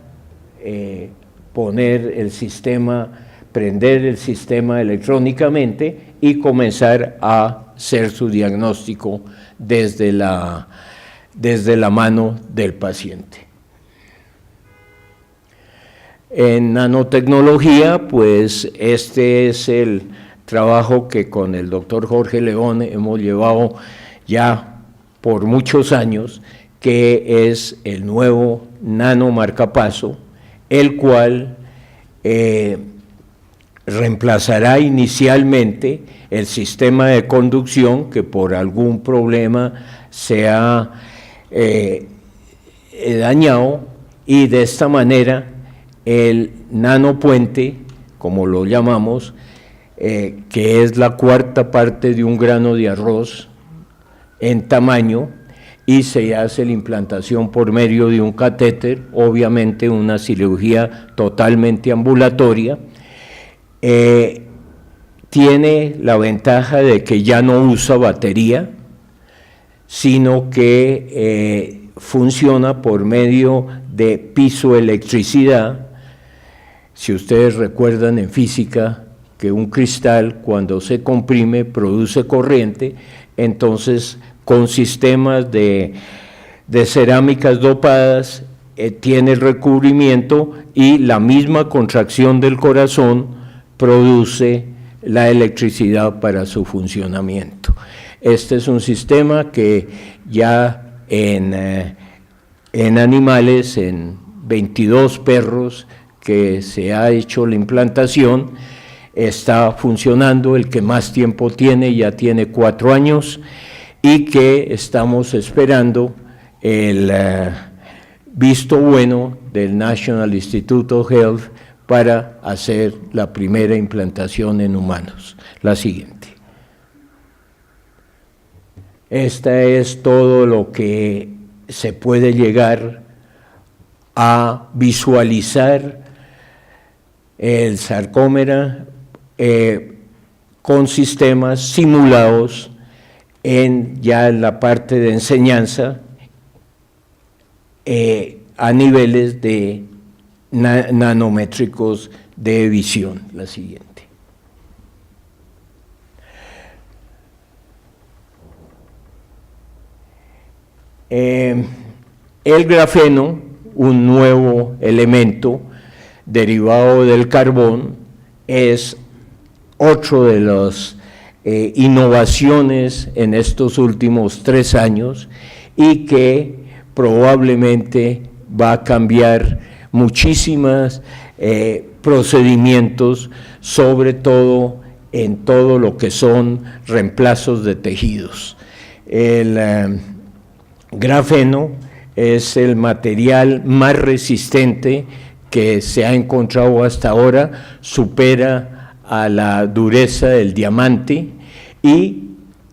poner el sistema, prender el sistema electrónicamente y comenzar a hacer su diagnóstico desde la mano del paciente. En nanotecnología, pues este es el trabajo que con el doctor Jorge León hemos llevado ya por muchos años, que es el nuevo nanomarcapaso, el cual reemplazará inicialmente el sistema de conducción que por algún problema se ha dañado, y de esta manera el nanopuente, como lo llamamos, que es la 4ª parte de un grano de arroz en tamaño, y se hace la implantación por medio de un catéter, obviamente una cirugía totalmente ambulatoria. Tiene la ventaja de que ya no usa batería, sino que funciona por medio de piezoelectricidad. Si ustedes recuerdan en física que un cristal, cuando se comprime, produce corriente, entonces con sistemas de cerámicas dopadas tiene el recubrimiento y la misma contracción del corazón produce la electricidad para su funcionamiento. Este es un sistema que ya en animales, en 22 perros que se ha hecho la implantación, está funcionando. El que más tiempo tiene, ya tiene 4 años, y que estamos esperando el visto bueno del National Institute of Health para hacer la primera implantación en humanos. La siguiente. Esta es todo lo que se puede llegar a visualizar el sarcómera con sistemas simulados ya en la parte de enseñanza a niveles de nanométricos de visión. La siguiente. El grafeno, un nuevo elemento derivado del carbón, es otro de las innovaciones en estos últimos 3 años y que probablemente va a cambiar muchísimos procedimientos, sobre todo en todo lo que son reemplazos de tejidos. El grafeno es el material más resistente que se ha encontrado hasta ahora, supera a la dureza del diamante y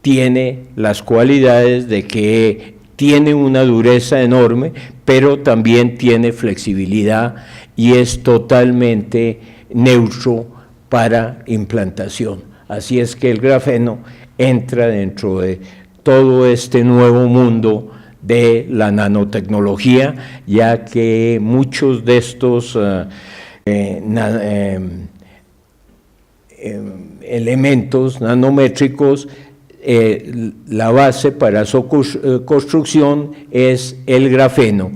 tiene las cualidades de que tiene una dureza enorme, pero también tiene flexibilidad y es totalmente neutro para implantación. Así es que el grafeno entra dentro de todo este nuevo mundo de la nanotecnología, ya que muchos de estos elementos nanométricos, la base para su construcción es el grafeno.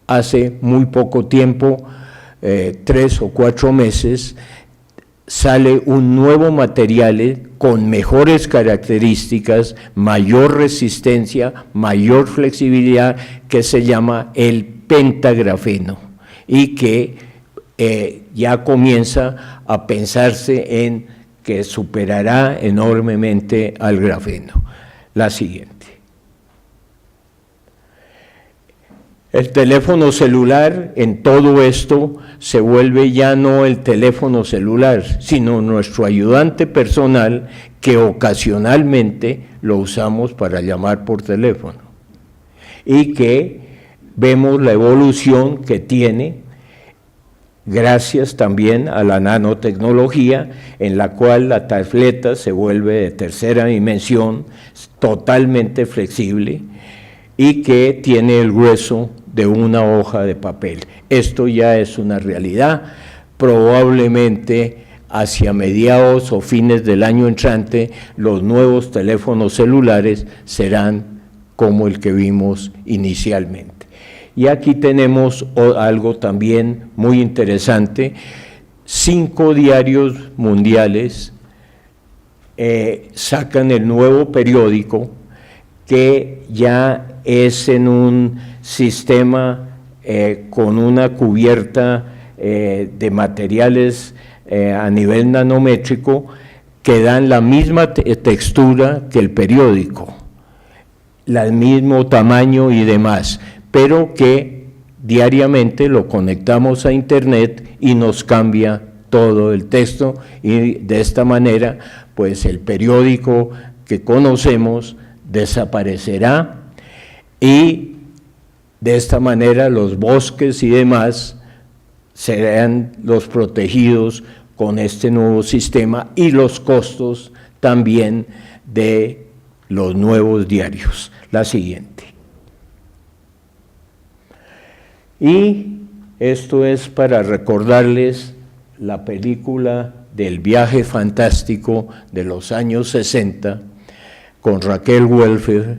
Hace muy poco tiempo, 3 o 4 meses, sale un nuevo material con mejores características, mayor resistencia, mayor flexibilidad, que se llama el pentagrafeno y que ya comienza a pensarse en que superará enormemente al grafeno. La siguiente. El teléfono celular en todo esto se vuelve ya no el teléfono celular, sino nuestro ayudante personal que ocasionalmente lo usamos para llamar por teléfono. Y que vemos la evolución que tiene gracias también a la nanotecnología, en la cual la tableta se vuelve de tercera dimensión, totalmente flexible, y que tiene el grueso de una hoja de papel. Esto ya es una realidad. Probablemente hacia mediados o fines del año entrante, los nuevos teléfonos celulares serán como el que vimos inicialmente. Y aquí tenemos algo también muy interesante. 5 diarios mundiales sacan el nuevo periódico, que ya es en un sistema con una cubierta de materiales a nivel nanométrico que dan la misma textura que el periódico, el mismo tamaño y demás, pero que diariamente lo conectamos a internet y nos cambia todo el texto, y de esta manera pues el periódico que conocemos desaparecerá, y de esta manera los bosques y demás serán los protegidos con este nuevo sistema, y los costos también de los nuevos diarios. La siguiente. Y esto es para recordarles la película del viaje fantástico de los años 60 con Raquel Welfer,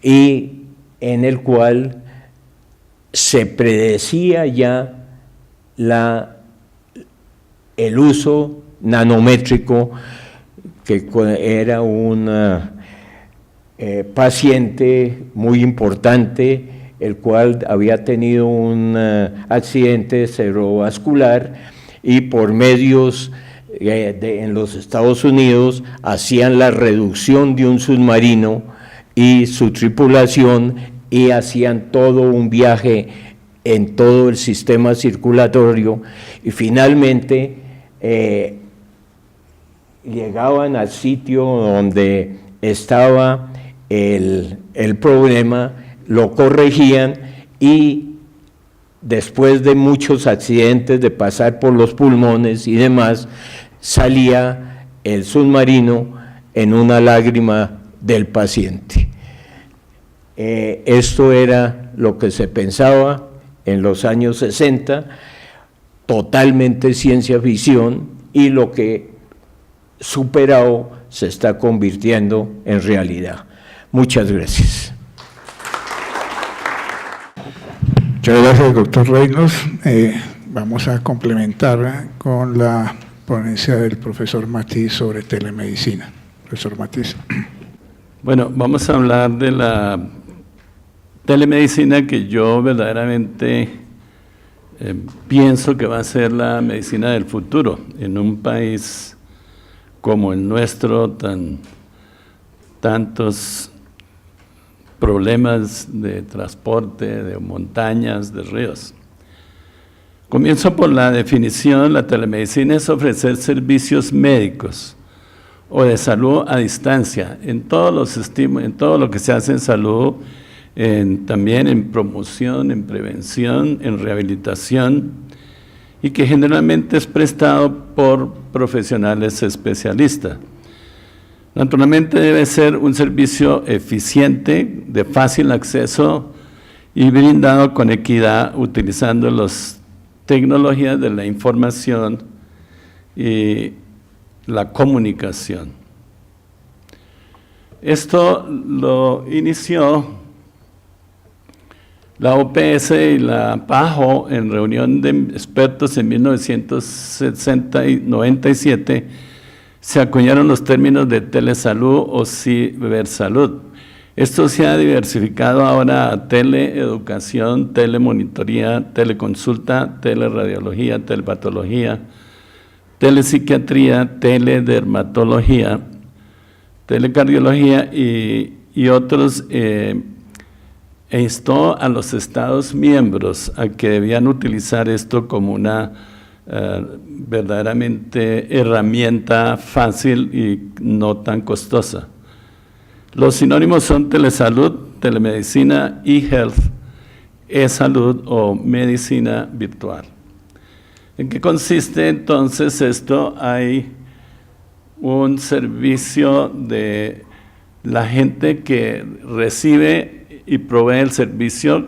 y en el cual se predecía ya el uso nanométrico, que era un paciente muy importante, el cual había tenido un accidente cerebrovascular y por medios en los Estados Unidos hacían la reducción de un submarino y su tripulación y hacían todo un viaje en todo el sistema circulatorio y finalmente llegaban al sitio donde estaba el problema, lo corregían y después de muchos accidentes, de pasar por los pulmones y demás, salía el submarino en una lágrima del paciente. Esto era lo que se pensaba en los años 60, totalmente ciencia ficción, y lo que superado se está convirtiendo en realidad. Muchas gracias. Muchas gracias, doctor Reynolds. Vamos a complementar con la ponencia del profesor Matiz sobre telemedicina. Profesor Matiz. Bueno, vamos a hablar de la telemedicina que yo verdaderamente pienso que va a ser la medicina del futuro en un país como el nuestro, tantos problemas de transporte, de montañas, de ríos. Comienzo por la definición. La telemedicina es ofrecer servicios médicos o de salud a distancia, en todo lo que se hace en salud, también en promoción, en prevención, en rehabilitación, y que generalmente es prestado por profesionales especialistas. Naturalmente debe ser un servicio eficiente, de fácil acceso y brindado con equidad, utilizando las tecnologías de la información y la comunicación. Esto lo inició la OPS y la PAHO en reunión de expertos en 1997. Se acuñaron los términos de telesalud o cibersalud. Esto se ha diversificado ahora a teleeducación, telemonitoría, teleconsulta, teleradiología, telepatología, telepsiquiatría, teledermatología, telecardiología y otros, e instó a los Estados miembros a que debían utilizar esto como una verdaderamente herramienta fácil y no tan costosa. Los sinónimos son telesalud, telemedicina, e-health, e-salud o medicina virtual. ¿En qué consiste entonces esto? Hay un servicio de la gente que recibe y provee el servicio,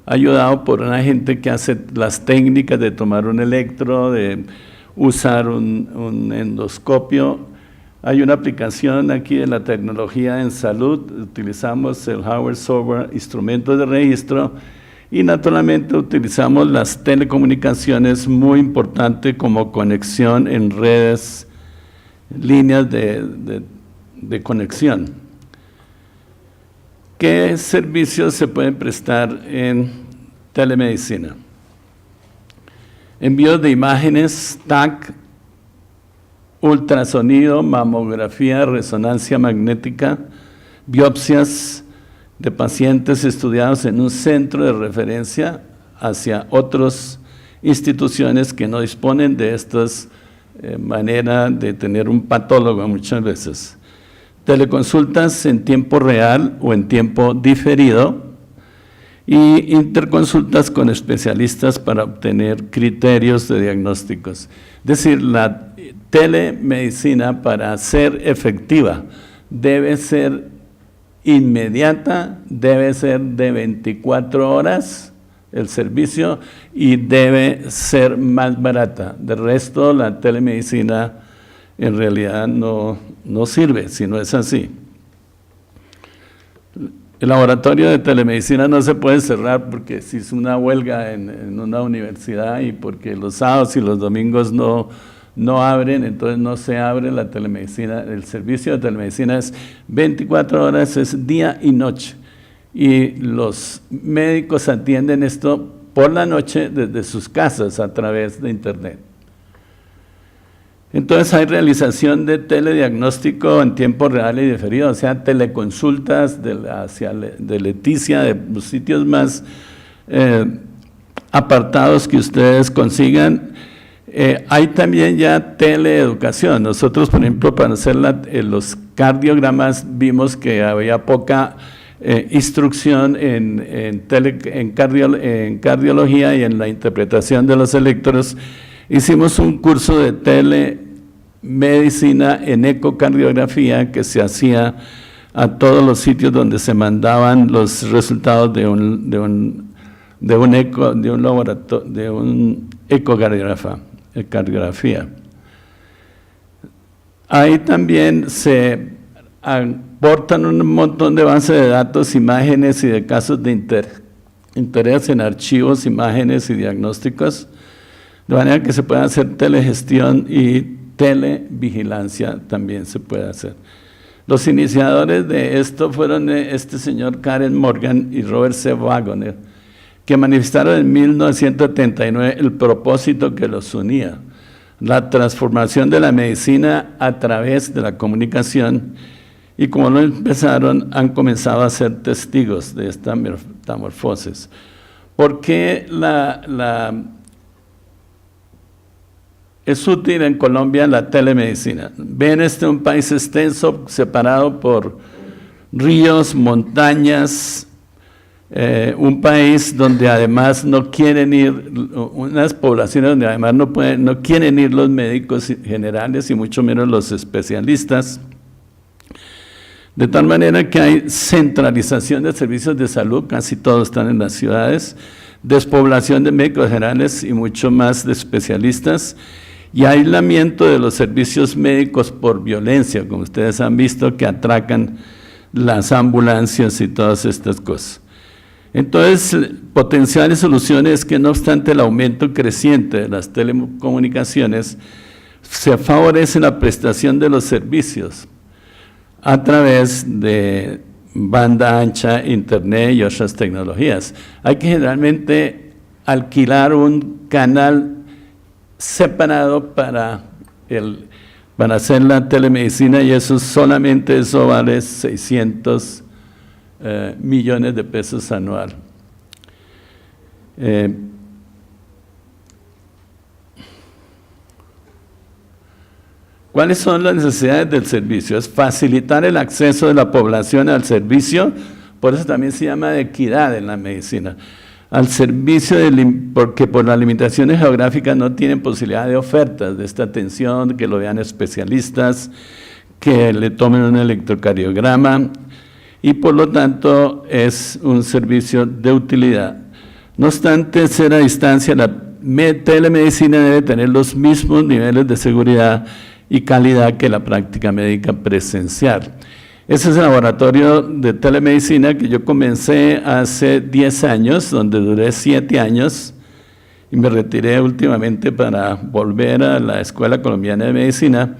ayudado por una gente que hace las técnicas de tomar un electro, de usar un endoscopio. Hay una aplicación aquí de la tecnología en salud, utilizamos el hardware, software, instrumentos de registro, y naturalmente utilizamos las telecomunicaciones, muy importante como conexión en redes, líneas de conexión. ¿Qué servicios se pueden prestar en telemedicina? Envíos de imágenes, TAC, ultrasonido, mamografía, resonancia magnética, biopsias de pacientes estudiados en un centro de referencia hacia otras instituciones que no disponen de estas maneras de tener un patólogo muchas veces. Teleconsultas en tiempo real o en tiempo diferido y interconsultas con especialistas para obtener criterios de diagnósticos. Es decir, la telemedicina, para ser efectiva, debe ser inmediata, debe ser de 24 horas el servicio y debe ser más barata. De resto, la telemedicina en realidad no sirve si no es así. El laboratorio de telemedicina no se puede cerrar porque si es una huelga en una universidad y porque los sábados y los domingos no no abren, entonces no se abre la telemedicina. El servicio de telemedicina es 24 horas, es día y noche. Y los médicos atienden esto por la noche desde sus casas a través de internet. Entonces hay realización de telediagnóstico en tiempo real y diferido, o sea, teleconsultas de Leticia, de los sitios más apartados que ustedes consigan. Hay también ya teleeducación. Nosotros, por ejemplo, para hacer los cardiogramas vimos que había poca instrucción en cardiología y en la interpretación de los electros. Hicimos un curso de telemedicina en ecocardiografía que se hacía a todos los sitios donde se mandaban los resultados de un ecocardiografía. Ahí también se aportan un montón de bases de datos, imágenes y de casos de interés en archivos, imágenes y diagnósticos, de manera que se puede hacer telegestión y televigilancia también se puede hacer. Los iniciadores de esto fueron este señor Karen Morgan y Robert C. Wagner, que manifestaron en 1979 el propósito que los unía, la transformación de la medicina a través de la comunicación, y como lo empezaron, han comenzado a ser testigos de esta metamorfosis. ¿Por qué es útil en Colombia la telemedicina? Ven, un país extenso, separado por ríos, montañas, un país donde además no quieren ir, unas poblaciones donde además no quieren ir los médicos generales y mucho menos los especialistas, de tal manera que hay centralización de servicios de salud, casi todos están en las ciudades, despoblación de médicos generales y mucho más de especialistas, y aislamiento de los servicios médicos por violencia, como ustedes han visto, que atracan las ambulancias y todas estas cosas. Entonces, potenciales soluciones que, no obstante el aumento creciente de las telecomunicaciones, se favorece la prestación de los servicios a través de banda ancha, internet y otras tecnologías. Hay que generalmente alquilar un canal separado para hacer la telemedicina, y eso vale 600 millones de pesos anual. ¿Cuáles son las necesidades del servicio? Es facilitar el acceso de la población al servicio, por eso también se llama de equidad en la medicina, al servicio, porque por las limitaciones geográficas no tienen posibilidad de ofertas de esta atención, que lo vean especialistas, que le tomen un electrocardiograma, y por lo tanto es un servicio de utilidad. No obstante ser a distancia, la telemedicina debe tener los mismos niveles de seguridad y calidad que la práctica médica presencial. Ese es el laboratorio de telemedicina que yo comencé hace 10 años, donde duré 7 años, y me retiré últimamente para volver a la Escuela Colombiana de Medicina,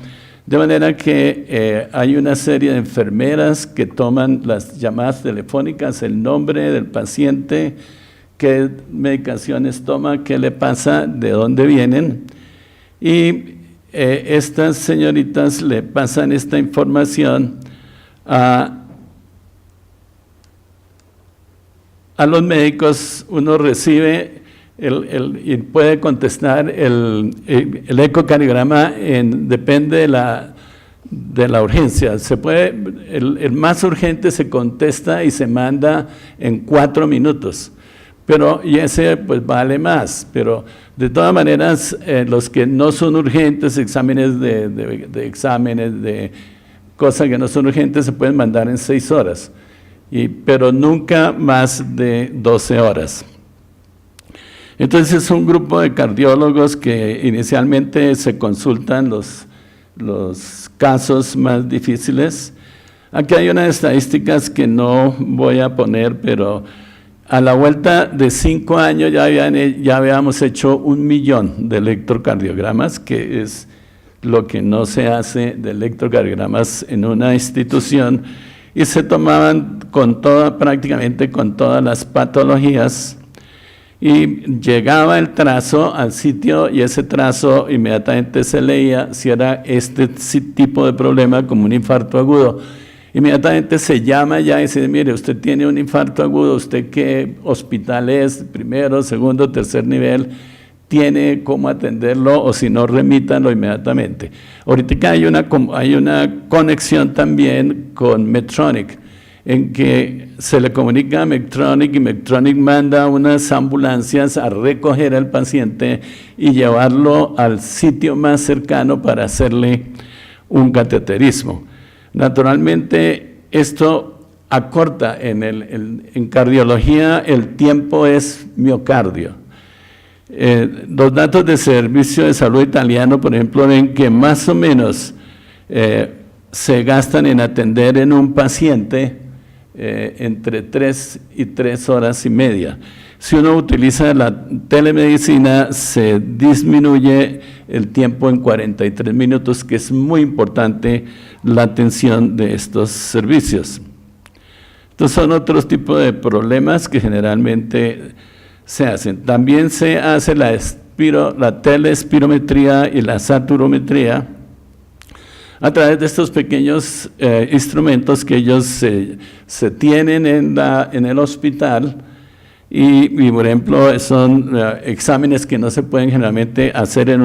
de manera que hay una serie de enfermeras que toman las llamadas telefónicas, el nombre del paciente, qué medicaciones toma, qué le pasa, de dónde vienen, y estas señoritas le pasan esta información a los médicos. Uno recibe y puede contestar el ecocardiograma, depende de la urgencia. El más urgente se contesta y se manda en 4 minutos. Y ese pues vale más, pero de todas maneras los que no son urgentes, exámenes de cosas que no son urgentes, se pueden mandar en 6 horas, pero nunca más de 12 horas. Entonces es un grupo de cardiólogos que inicialmente se consultan los casos más difíciles. Aquí hay unas estadísticas que no voy a poner, pero a la vuelta de 5 años ya habíamos hecho 1 millón de electrocardiogramas, que es lo que no se hace de electrocardiogramas en una institución, y se tomaban prácticamente con todas las patologías, y llegaba el trazo al sitio y ese trazo inmediatamente se leía si era este tipo de problema como un infarto agudo. Inmediatamente se llama ya y dice, mire, usted tiene un infarto agudo, ¿usted qué hospital es? Primero, segundo, tercer nivel, tiene cómo atenderlo, o si no, remítanlo inmediatamente. Ahorita hay una conexión también con Medtronic, en que se le comunica a Medtronic y Medtronic manda unas ambulancias a recoger al paciente y llevarlo al sitio más cercano para hacerle un cateterismo. Naturalmente, esto acorta en cardiología, el tiempo es miocardio. Los datos de Servicio de Salud Italiano, por ejemplo, ven que más o menos se gastan en atender en un paciente entre 3 y 3 horas y media. Si uno utiliza la telemedicina, se disminuye el tiempo en 43 minutos, que es muy importante la atención de estos servicios. Estos son otros tipos de problemas que generalmente se hacen. También se hace la telespirometría y la saturometría a través de estos pequeños instrumentos que ellos se tienen en el hospital, y por ejemplo son exámenes que no se pueden generalmente hacer en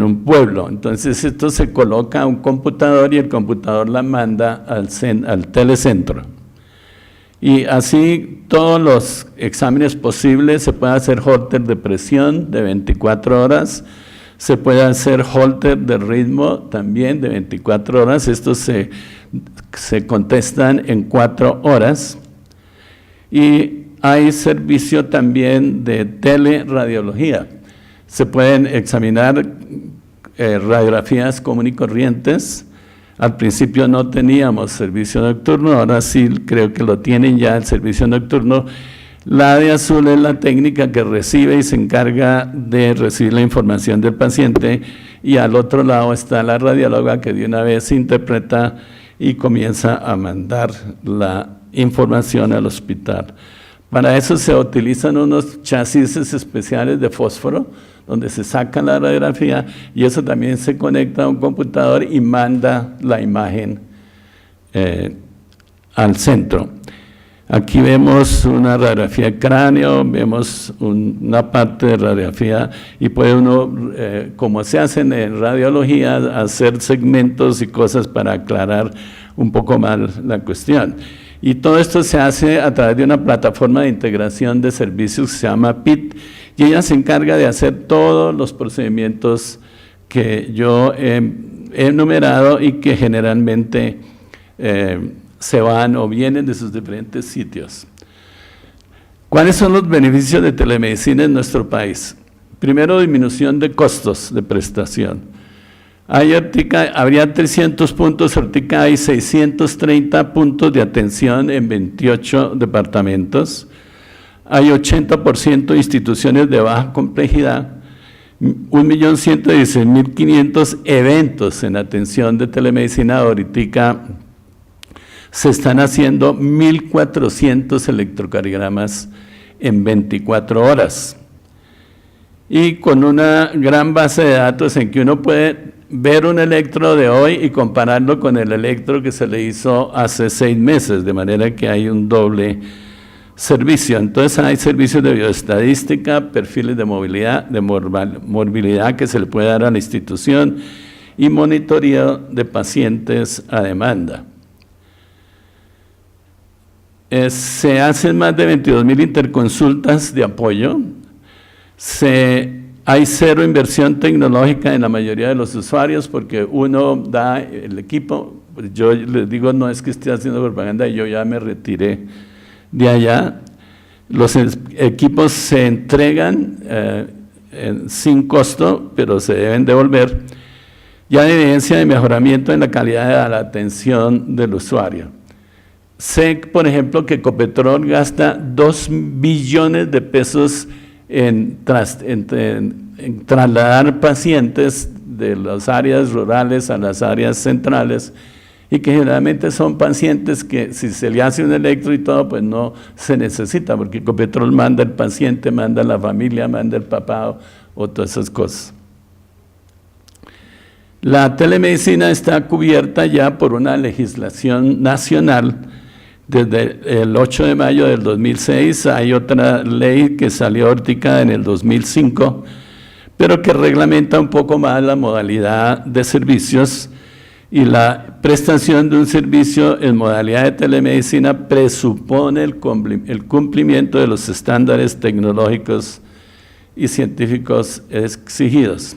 un pueblo. Entonces esto se coloca a un computador y el computador la manda al telecentro. Y así todos los exámenes posibles. Se puede hacer holter de presión de 24 horas, se puede hacer holter de ritmo también de 24 horas, estos se contestan en 4 horas, y hay servicio también de teleradiología. Se pueden examinar radiografías común y corrientes. Al principio no teníamos servicio nocturno, ahora sí creo que lo tienen ya el servicio nocturno. La de azul es la técnica que recibe y se encarga de recibir la información del paciente, y al otro lado está la radióloga que de una vez interpreta y comienza a mandar la información al hospital. Para eso se utilizan unos chasis especiales de fósforo, donde se saca la radiografía, y eso también se conecta a un computador y manda la imagen al centro. Aquí vemos una radiografía de cráneo, vemos una parte de radiografía, y puede uno, como se hace en radiología, hacer segmentos y cosas para aclarar un poco más la cuestión. Y todo esto se hace a través de una plataforma de integración de servicios que se llama PIT, y ella se encarga de hacer todos los procedimientos que yo he enumerado y que generalmente se van o vienen de sus diferentes sitios. ¿Cuáles son los beneficios de telemedicina en nuestro país? Primero, disminución de costos de prestación. Habría 300 puntos, ahorita hay 630 puntos de atención en 28 departamentos. Hay 80% de instituciones de baja complejidad, 1.116.500 eventos en atención de telemedicina. Ahorita se están haciendo 1.400 electrocardiogramas en 24 horas. Y con una gran base de datos en que uno puede ver un electro de hoy y compararlo con el electro que se le hizo hace 6 meses, de manera que hay un doble servicio. Entonces hay servicios de bioestadística, perfiles de movilidad, de morbilidad que se le puede dar a la institución, y monitoreo de pacientes a demanda. Se hacen más de 22.000 interconsultas de apoyo. Hay 0 inversión tecnológica en la mayoría de los usuarios, porque uno da el equipo. Yo les digo, no es que esté haciendo propaganda, yo ya me retiré de allá. Los equipos se entregan sin costo, pero se deben devolver. Ya hay evidencia de mejoramiento en la calidad de la atención del usuario. Sé, por ejemplo, que Ecopetrol gasta 2 billones de pesos en trasladar pacientes de las áreas rurales a las áreas centrales, y que generalmente son pacientes que si se le hace un electro y todo, pues no se necesita, porque Ecopetrol manda el paciente, manda la familia, manda el papá o todas esas cosas. La telemedicina está cubierta ya por una legislación nacional. Desde el 8 de mayo del 2006 hay otra ley que salió ahorita en el 2005, pero que reglamenta un poco más la modalidad de servicios, y la prestación de un servicio en modalidad de telemedicina presupone el cumplimiento de los estándares tecnológicos y científicos exigidos.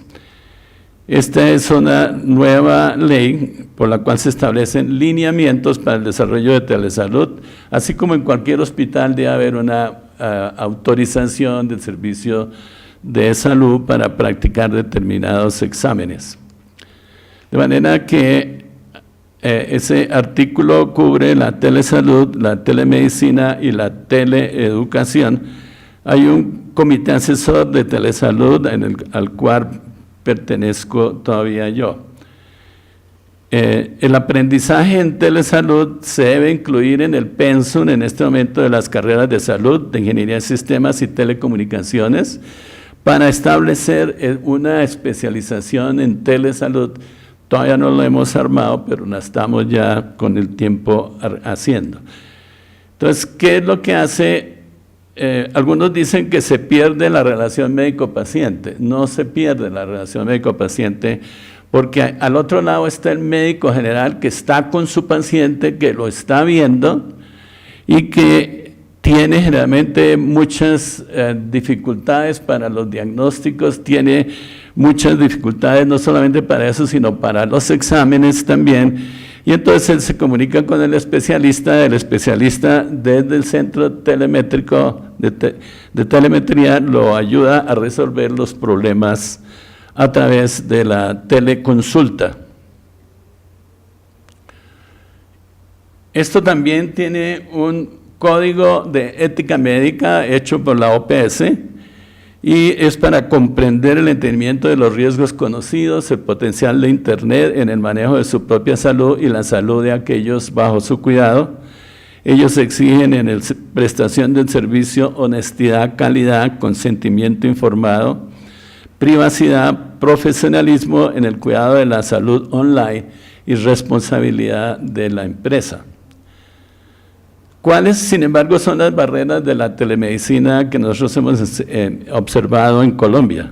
Esta es una nueva ley por la cual se establecen lineamientos para el desarrollo de telesalud, así como en cualquier hospital debe haber una autorización del servicio de salud para practicar determinados exámenes. De manera que ese artículo cubre la telesalud, la telemedicina y la teleeducación. Hay un comité asesor de telesalud al cual pertenezco todavía yo. El aprendizaje en telesalud se debe incluir en el pensum en este momento de las carreras de salud, de ingeniería de sistemas y telecomunicaciones, para establecer una especialización en telesalud. Todavía no lo hemos armado, pero la estamos ya con el tiempo haciendo. Entonces, ¿qué es lo que hace? Algunos dicen que se pierde la relación médico-paciente. No se pierde la relación médico-paciente, porque al otro lado está el médico general que está con su paciente, que lo está viendo y que tiene generalmente muchas dificultades para los diagnósticos, tiene muchas dificultades no solamente para eso, sino para los exámenes también. Y entonces él se comunica con el especialista desde el centro telemétrico de telemetría lo ayuda a resolver los problemas a través de la teleconsulta. Esto también tiene un código de ética médica hecho por la OPS y es para comprender el entendimiento de los riesgos conocidos, el potencial de Internet en el manejo de su propia salud y la salud de aquellos bajo su cuidado. Ellos exigen en la prestación del servicio honestidad, calidad, consentimiento informado, privacidad, profesionalismo en el cuidado de la salud online y responsabilidad de la empresa. ¿Cuáles, sin embargo, son las barreras de la telemedicina que nosotros hemos observado en Colombia?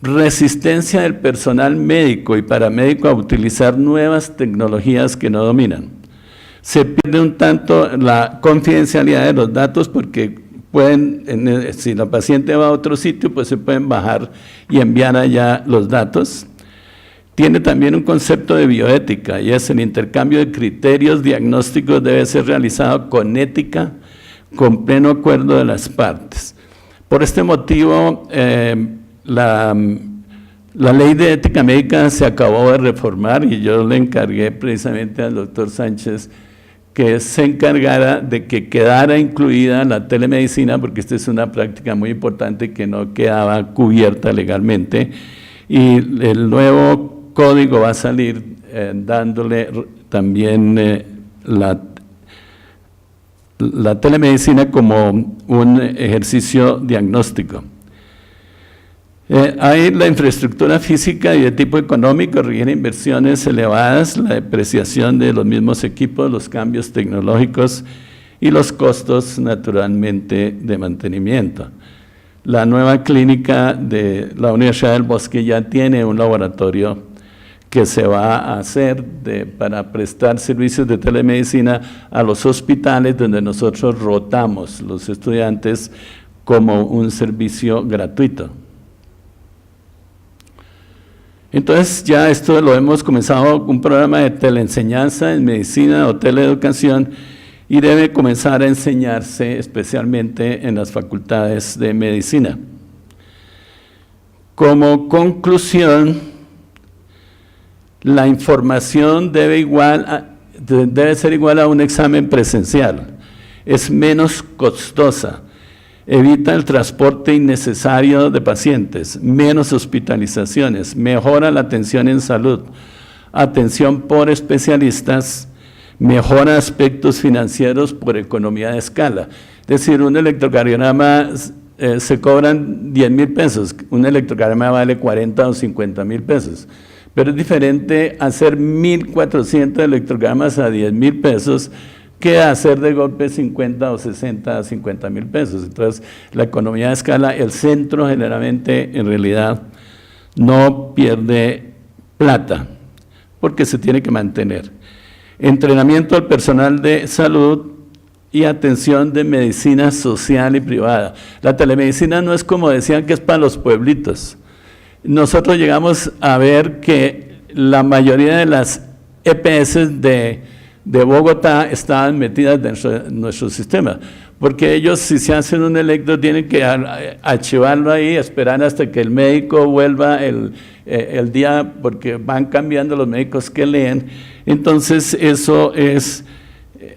Resistencia del personal médico y paramédico a utilizar nuevas tecnologías que no dominan. Se pierde un tanto la confidencialidad de los datos porque si la paciente va a otro sitio, pues se pueden bajar y enviar allá los datos. Tiene también un concepto de bioética, y es el intercambio de criterios diagnósticos debe ser realizado con ética, con pleno acuerdo de las partes. Por este motivo, la ley de ética médica se acabó de reformar y yo le encargué precisamente al doctor Sánchez que se encargara de que quedara incluida la telemedicina, porque esta es una práctica muy importante que no quedaba cubierta legalmente, y el nuevo código va a salir dándole también la telemedicina como un ejercicio diagnóstico. Hay la infraestructura física y de tipo económico, requiere inversiones elevadas, la depreciación de los mismos equipos, los cambios tecnológicos y los costos naturalmente de mantenimiento. La nueva clínica de la Universidad del Bosque ya tiene un laboratorio que se va a hacer para prestar servicios de telemedicina a los hospitales donde nosotros rotamos los estudiantes como un servicio gratuito. Entonces ya esto lo hemos comenzado, un programa de teleenseñanza en medicina o teleeducación, y debe comenzar a enseñarse especialmente en las facultades de medicina. Como conclusión, la información debe ser igual a un examen presencial, es menos costosa, evita el transporte innecesario de pacientes, menos hospitalizaciones, mejora la atención en salud, atención por especialistas, mejora aspectos financieros por economía de escala. Es decir, un electrocardiograma se cobran 10,000 pesos, un electrocardiograma vale 40 o 50,000 pesos. Pero es diferente hacer 1,400 electrocardiogramas a 10,000 pesos que hacer de golpe 50 o 60 a 50,000 pesos. Entonces, la economía de escala, el centro generalmente, en realidad, no pierde plata, porque se tiene que mantener. Entrenamiento al personal de salud y atención de medicina social y privada. La telemedicina no es como decían que es para los pueblitos. Nosotros llegamos a ver que la mayoría de las EPS de Bogotá estaban metidas dentro de nuestro sistema, porque ellos, si se hacen un electro, tienen que archivarlo ahí, esperar hasta que el médico vuelva el día, porque van cambiando los médicos que leen. Entonces, eso es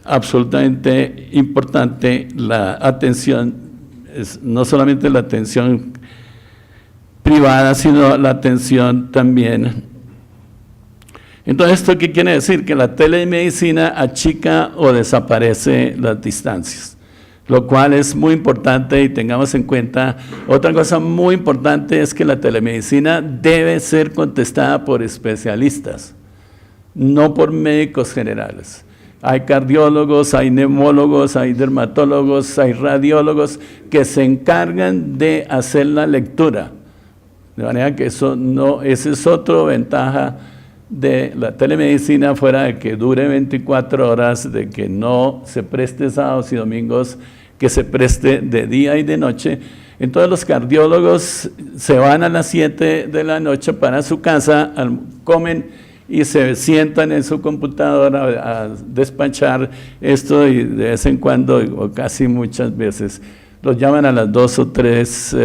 absolutamente importante, la atención, no solamente la atención privada, sino la atención también. Entonces, ¿esto qué quiere decir? Que la telemedicina achica o desaparece las distancias, lo cual es muy importante y tengamos en cuenta. Otra cosa muy importante es que la telemedicina debe ser contestada por especialistas, no por médicos generales. Hay cardiólogos, hay neumólogos, hay dermatólogos, hay radiólogos que se encargan de hacer la lectura. De manera que esa es otra ventaja de la telemedicina, fuera de que dure 24 horas, de que no se preste sábados y domingos, que se preste de día y de noche. Entonces los cardiólogos se van a las 7 de la noche para su casa, comen y se sientan en su computadora a despachar esto, y de vez en cuando, o casi muchas veces, los llaman a las 2 o 3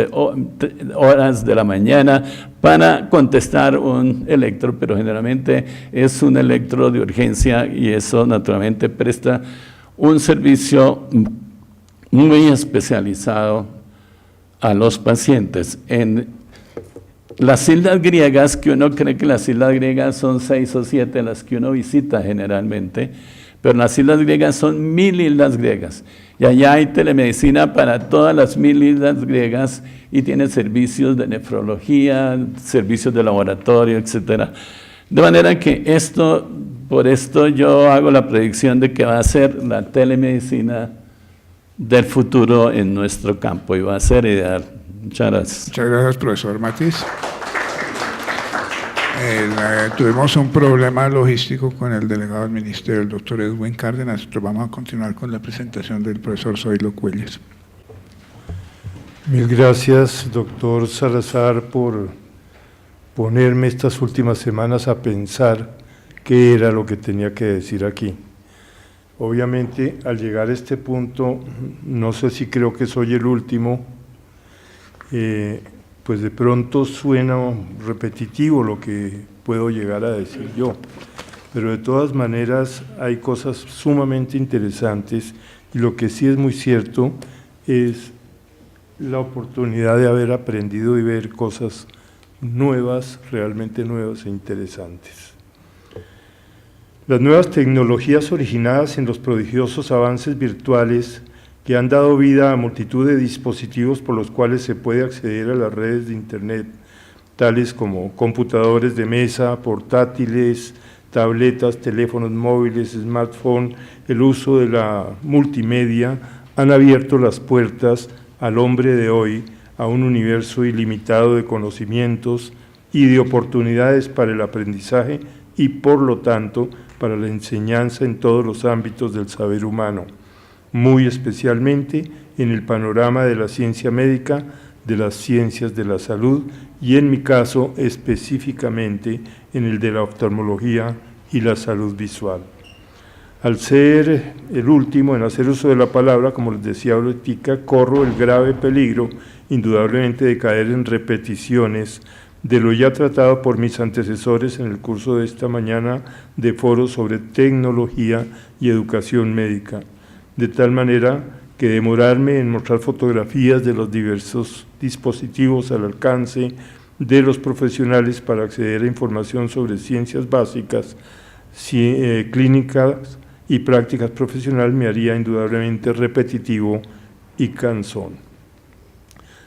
horas de la mañana para contestar un electro, pero generalmente es un electro de urgencia, y eso naturalmente presta un servicio muy especializado a los pacientes. En las islas griegas, que uno cree que las islas griegas son 6 o 7 las que uno visita generalmente, pero las islas griegas son 1,000 islas griegas, y allá hay telemedicina para todas las 1,000 islas griegas, y tiene servicios de nefrología, servicios de laboratorio, etcétera. De manera que por esto yo hago la predicción de que va a ser la telemedicina del futuro en nuestro campo, y va a ser ideal. Muchas gracias. Muchas gracias, profesor Matiz. Tuvimos un problema logístico con el delegado del ministerio, el doctor Edwin Cárdenas. Nosotros vamos a continuar con la presentación del profesor Zoilo Cuelles. Mil gracias, doctor Salazar, por ponerme estas últimas semanas a pensar qué era lo que tenía que decir aquí. Obviamente, al llegar a este punto, no sé si creo que soy el último, pues de pronto suena repetitivo lo que puedo llegar a decir yo, pero de todas maneras hay cosas sumamente interesantes, y lo que sí es muy cierto es la oportunidad de haber aprendido y ver cosas nuevas, realmente nuevas e interesantes. Las nuevas tecnologías originadas en los prodigiosos avances virtuales que han dado vida a multitud de dispositivos por los cuales se puede acceder a las redes de Internet, tales como computadores de mesa, portátiles, tabletas, teléfonos móviles, smartphones, el uso de la multimedia, han abierto las puertas al hombre de hoy a un universo ilimitado de conocimientos y de oportunidades para el aprendizaje y, por lo tanto, para la enseñanza en todos los ámbitos del saber humano, muy especialmente en el panorama de la ciencia médica, de las ciencias de la salud y, en mi caso, específicamente en el de la oftalmología y la salud visual. Al ser el último en hacer uso de la palabra, como les decía ahorita, corro el grave peligro, indudablemente, de caer en repeticiones de lo ya tratado por mis antecesores en el curso de esta mañana de foros sobre tecnología y educación médica, de tal manera que demorarme en mostrar fotografías de los diversos dispositivos al alcance de los profesionales para acceder a información sobre ciencias básicas, clínicas y prácticas profesionales me haría indudablemente repetitivo y cansón.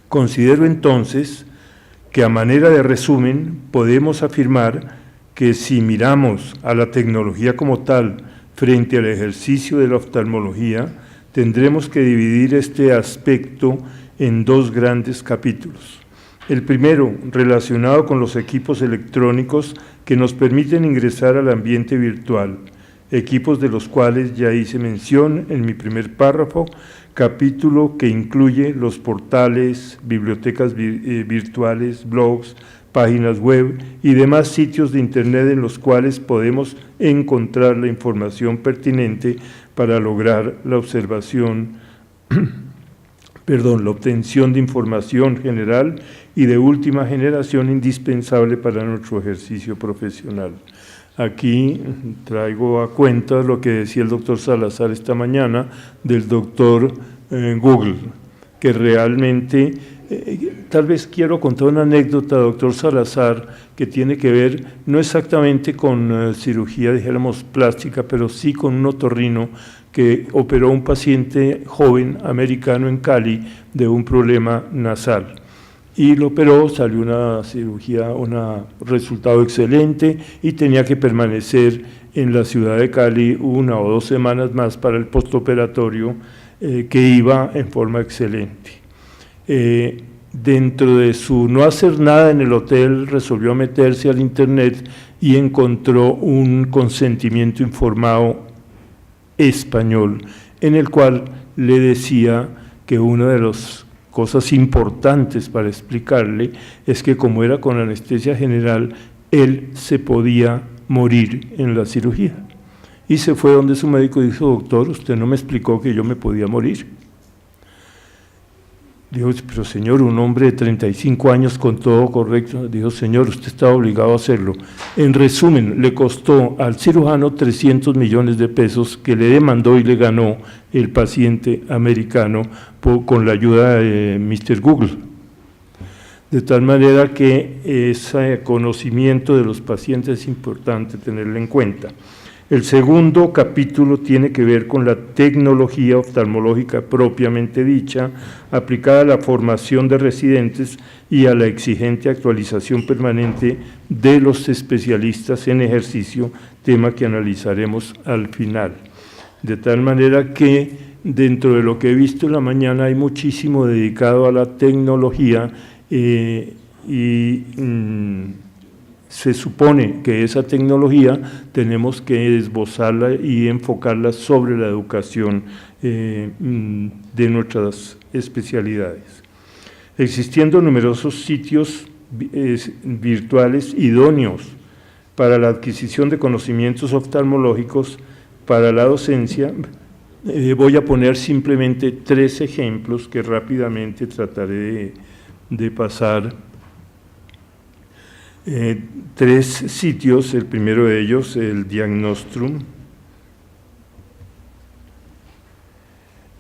Considero entonces que a manera de resumen podemos afirmar que si miramos a la tecnología como tal frente al ejercicio de la oftalmología, tendremos que dividir este aspecto en dos grandes capítulos. El primero, relacionado con los equipos electrónicos que nos permiten ingresar al ambiente virtual, equipos de los cuales ya hice mención en mi primer párrafo, capítulo que incluye los portales, bibliotecas virtuales, blogs, páginas web y demás sitios de Internet en los cuales podemos encontrar la información pertinente para lograr la obtención de información general y de última generación indispensable para nuestro ejercicio profesional. Aquí traigo a cuenta lo que decía el doctor Salazar esta mañana del doctor Google, que realmente, tal vez quiero contar una anécdota, doctor Salazar, que tiene que ver no exactamente con cirugía, dijéramos, plástica, pero sí con un otorrino que operó a un paciente joven americano en Cali de un problema nasal. Y lo operó, salió una cirugía, un resultado excelente y tenía que permanecer en la ciudad de Cali 1 o 2 semanas más para el postoperatorio que iba en forma excelente. Dentro de su no hacer nada en el hotel, resolvió meterse al internet y encontró un consentimiento informado español en el cual le decía que una de las cosas importantes para explicarle es que como era con anestesia general, él se podía morir en la cirugía. Y se fue donde su médico y dijo: doctor, usted no me explicó que yo me podía morir. Dijo: pero señor, un hombre de 35 años con todo correcto. Dijo: señor, usted está obligado a hacerlo. En resumen, le costó al cirujano 300 millones de pesos que le demandó y le ganó el paciente americano con la ayuda de Mr. Google. De tal manera que ese conocimiento de los pacientes es importante tenerlo en cuenta. El segundo capítulo tiene que ver con la tecnología oftalmológica propiamente dicha, aplicada a la formación de residentes y a la exigente actualización permanente de los especialistas en ejercicio, tema que analizaremos al final. De tal manera que dentro de lo que he visto en la mañana hay muchísimo dedicado a la tecnología se supone que esa tecnología tenemos que esbozarla y enfocarla sobre la educación de nuestras especialidades. Existiendo numerosos sitios virtuales idóneos para la adquisición de conocimientos oftalmológicos para la docencia, voy a poner simplemente 3 ejemplos que rápidamente trataré de pasar. 3 sitios, el primero de ellos, el Diagnostrum,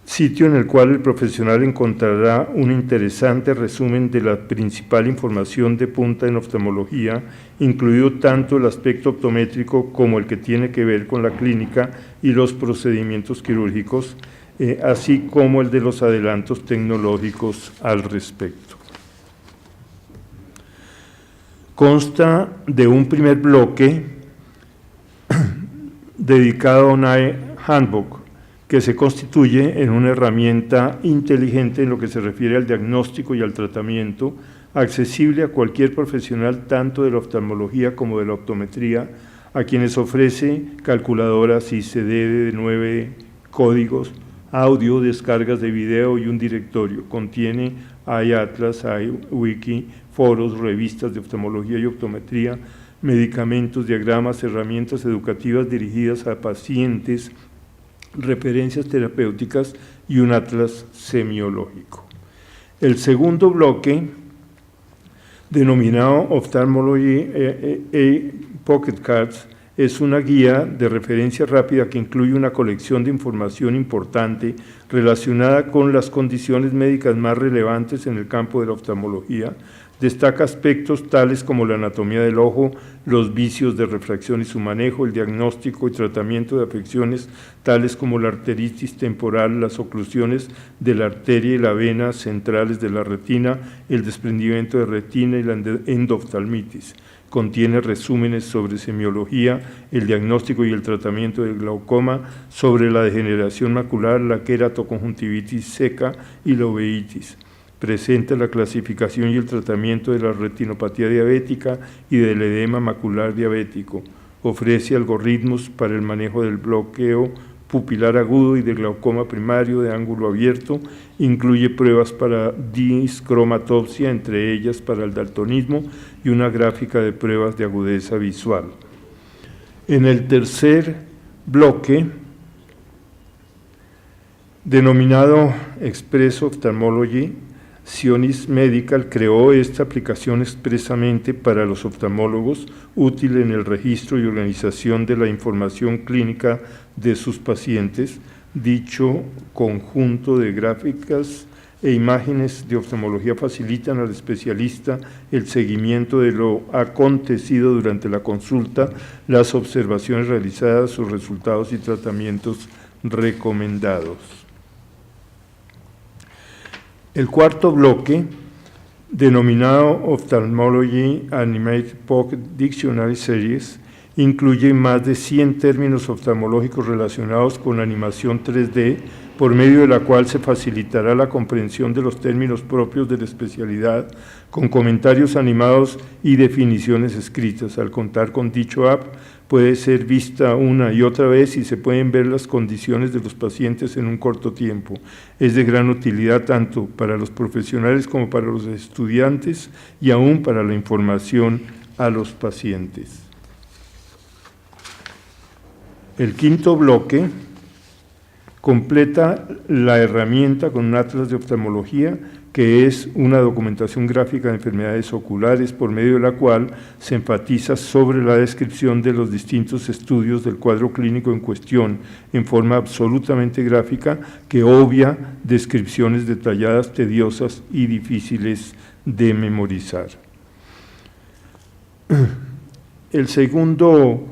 sitio en el cual el profesional encontrará un interesante resumen de la principal información de punta en oftalmología, incluido tanto el aspecto optométrico como el que tiene que ver con la clínica y los procedimientos quirúrgicos, así como el de los adelantos tecnológicos al respecto. Consta de un primer bloque dedicado a una handbook que se constituye en una herramienta inteligente en lo que se refiere al diagnóstico y al tratamiento, accesible a cualquier profesional tanto de la oftalmología como de la optometría, a quienes ofrece calculadoras ICD de 9 códigos, audio, descargas de video y un directorio. Contiene iAtlas, iWiki, foros, revistas de oftalmología y optometría, medicamentos, diagramas, herramientas educativas dirigidas a pacientes, referencias terapéuticas y un atlas semiológico. El segundo bloque, denominado Ophthalmology Pocket Cards, Es una guía de referencia rápida que incluye una colección de información importante relacionada con las condiciones médicas más relevantes en el campo de la oftalmología. Destaca aspectos tales como la anatomía del ojo, los vicios de refracción y su manejo, el diagnóstico y tratamiento de afecciones tales como la arteritis temporal, las oclusiones de la arteria y la vena centrales de la retina, el desprendimiento de retina y la endoftalmitis. Contiene resúmenes sobre semiología, el diagnóstico y el tratamiento del glaucoma, sobre la degeneración macular, la queratoconjuntivitis seca y la uveitis. Presenta la clasificación y el tratamiento de la retinopatía diabética y del edema macular diabético. Ofrece algoritmos para el manejo del bloqueo pupilar agudo y de glaucoma primario de ángulo abierto. Incluye pruebas para discromatopsia, entre ellas para el daltonismo, y una gráfica de pruebas de agudeza visual. En el tercer bloque, denominado Express Ophthalmology, Sionis Medical creó esta aplicación expresamente para los oftalmólogos, útil en el registro y organización de la información clínica de sus pacientes. Dicho conjunto de gráficas e imágenes de oftalmología facilitan al especialista el seguimiento de lo acontecido durante la consulta, las observaciones realizadas, sus resultados y tratamientos recomendados. El cuarto bloque, denominado Ophthalmology Animated Pocket Dictionary Series, incluye más de 100 términos oftalmológicos relacionados con la animación 3D, por medio de la cual se facilitará la comprensión de los términos propios de la especialidad, con comentarios animados y definiciones escritas. Al contar con dicho app, puede ser vista una y otra vez y se pueden ver las condiciones de los pacientes en un corto tiempo. Es de gran utilidad tanto para los profesionales como para los estudiantes y aún para la información a los pacientes. El quinto bloque completa la herramienta con un atlas de oftalmología, que es una documentación gráfica de enfermedades oculares, por medio de la cual se enfatiza sobre la descripción de los distintos estudios del cuadro clínico en cuestión, en forma absolutamente gráfica, que obvia descripciones detalladas, tediosas y difíciles de memorizar. El segundo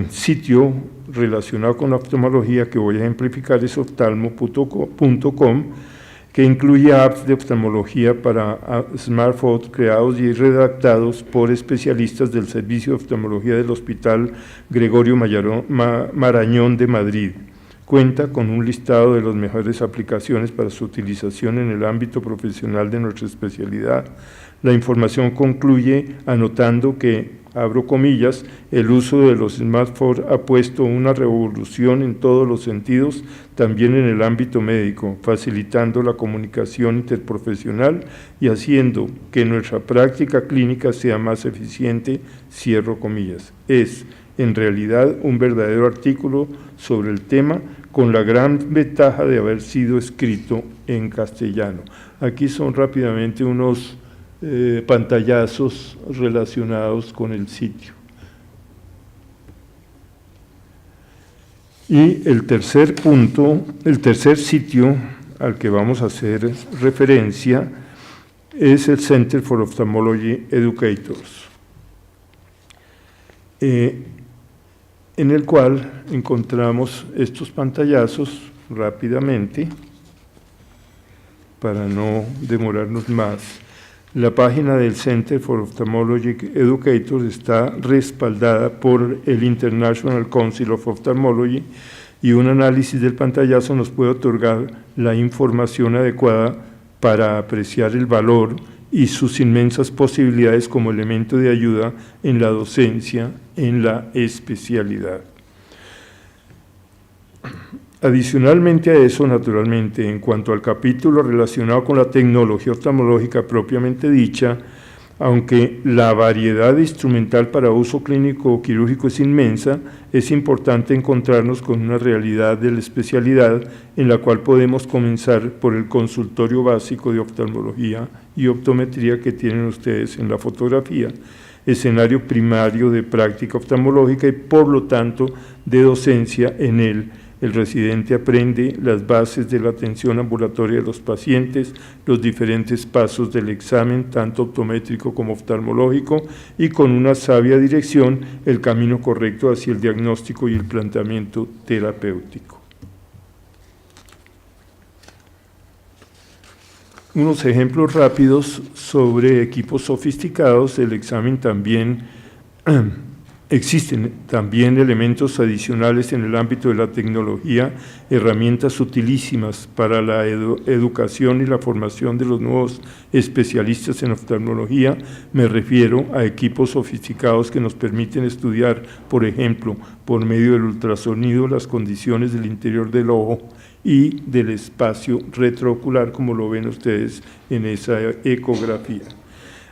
sitio relacionado con la oftalmología que voy a ejemplificar es oftalmo.com, que incluye apps de oftalmología para smartphones creados y redactados por especialistas del Servicio de Oftalmología del Hospital Gregorio Marañón de Madrid. Cuenta con un listado de las mejores aplicaciones para su utilización en el ámbito profesional de nuestra especialidad. La información concluye anotando que, abro comillas, el uso de los smartphones ha puesto una revolución en todos los sentidos, también en el ámbito médico, facilitando la comunicación interprofesional y haciendo que nuestra práctica clínica sea más eficiente, cierro comillas. Es, en realidad, un verdadero artículo sobre el tema, con la gran ventaja de haber sido escrito en castellano. Aquí son rápidamente unos pantallazos relacionados con el sitio. Y el tercer punto, el tercer sitio al que vamos a hacer referencia es el Center for Ophthalmology Educators, en el cual encontramos estos pantallazos rápidamente para no demorarnos más. La página del Center for Ophthalmology Educators está respaldada por el International Council of Ophthalmology y un análisis del pantallazo nos puede otorgar la información adecuada para apreciar el valor y sus inmensas posibilidades como elemento de ayuda en la docencia en la especialidad. Adicionalmente a eso, naturalmente, en cuanto al capítulo relacionado con la tecnología oftalmológica propiamente dicha, aunque la variedad instrumental para uso clínico o quirúrgico es inmensa, es importante encontrarnos con una realidad de la especialidad en la cual podemos comenzar por el consultorio básico de oftalmología y optometría que tienen ustedes en la fotografía. escenario primario de práctica oftalmológica y por lo tanto de docencia. En él el residente aprende las bases de la atención ambulatoria de los pacientes, los diferentes pasos del examen, tanto optométrico como oftalmológico, y con una sabia dirección el camino correcto hacia el diagnóstico y el planteamiento terapéutico. Unos ejemplos rápidos sobre equipos sofisticados. El examen también existen también elementos adicionales en el ámbito de la tecnología, herramientas utilísimas para la educación y la formación de los nuevos especialistas en oftalmología. Me refiero a equipos sofisticados que nos permiten estudiar, por ejemplo, por medio del ultrasonido, las condiciones del interior del ojo y del espacio retroocular, como lo ven ustedes en esa ecografía.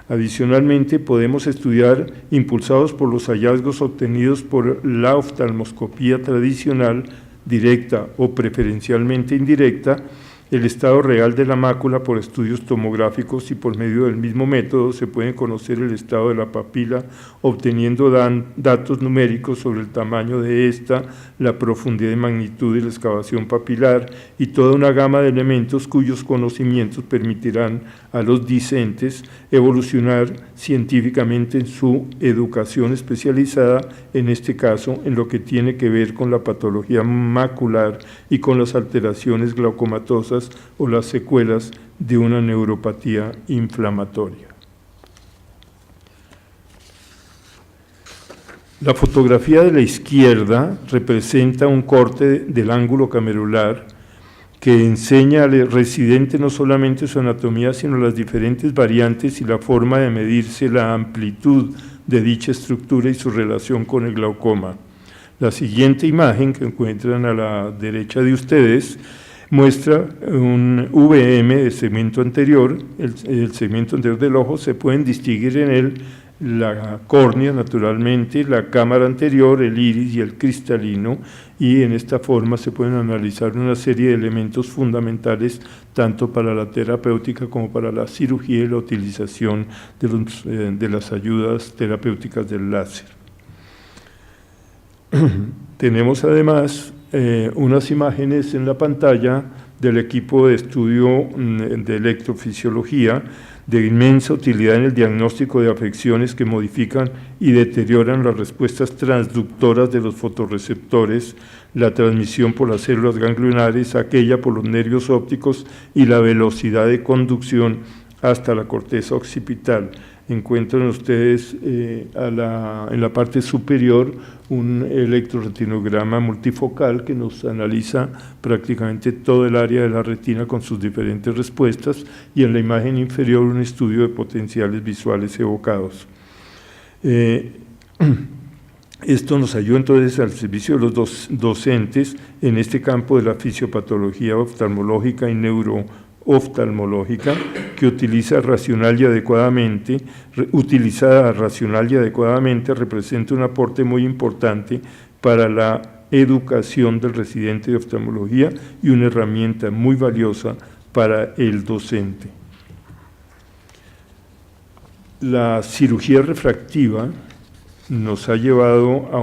Adicionalmente, podemos estudiar, impulsados por los hallazgos obtenidos por la oftalmoscopía tradicional, directa o preferencialmente indirecta, el estado real de la mácula por estudios tomográficos, y por medio del mismo método se puede conocer el estado de la papila, obteniendo datos numéricos sobre el tamaño de esta, la profundidad y magnitud de la excavación papilar y toda una gama de elementos cuyos conocimientos permitirán a los discentes evolucionar científicamente en su educación especializada, en este caso en lo que tiene que ver con la patología macular y con las alteraciones glaucomatosas o las secuelas de una neuropatía inflamatoria. La fotografía de la izquierda representa un corte del ángulo camerular que enseña al residente no solamente su anatomía, sino las diferentes variantes y la forma de medirse la amplitud de dicha estructura y su relación con el glaucoma. La siguiente imagen que encuentran a la derecha de ustedes muestra un VM del segmento anterior. El segmento anterior del ojo, se pueden distinguir en él la córnea, naturalmente, la cámara anterior, el iris y el cristalino, y en esta forma se pueden analizar una serie de elementos fundamentales tanto para la terapéutica como para la cirugía y la utilización de las ayudas terapéuticas del láser. Tenemos además unas imágenes en la pantalla del equipo de estudio de electrofisiología de inmensa utilidad en el diagnóstico de afecciones que modifican y deterioran las respuestas transductoras de los fotorreceptores, la transmisión por las células ganglionares, aquella por los nervios ópticos y la velocidad de conducción hasta la corteza occipital. Encuentran ustedes en la parte superior un electroretinograma multifocal que nos analiza prácticamente todo el área de la retina con sus diferentes respuestas, y en la imagen inferior un estudio de potenciales visuales evocados. Esto nos ayuda entonces al servicio de los docentes en este campo de la fisiopatología oftalmológica y neurooftalmológica, que utilizada racional y adecuadamente, representa un aporte muy importante para la educación del residente de oftalmología y una herramienta muy valiosa para el docente. La cirugía refractiva nos ha llevado a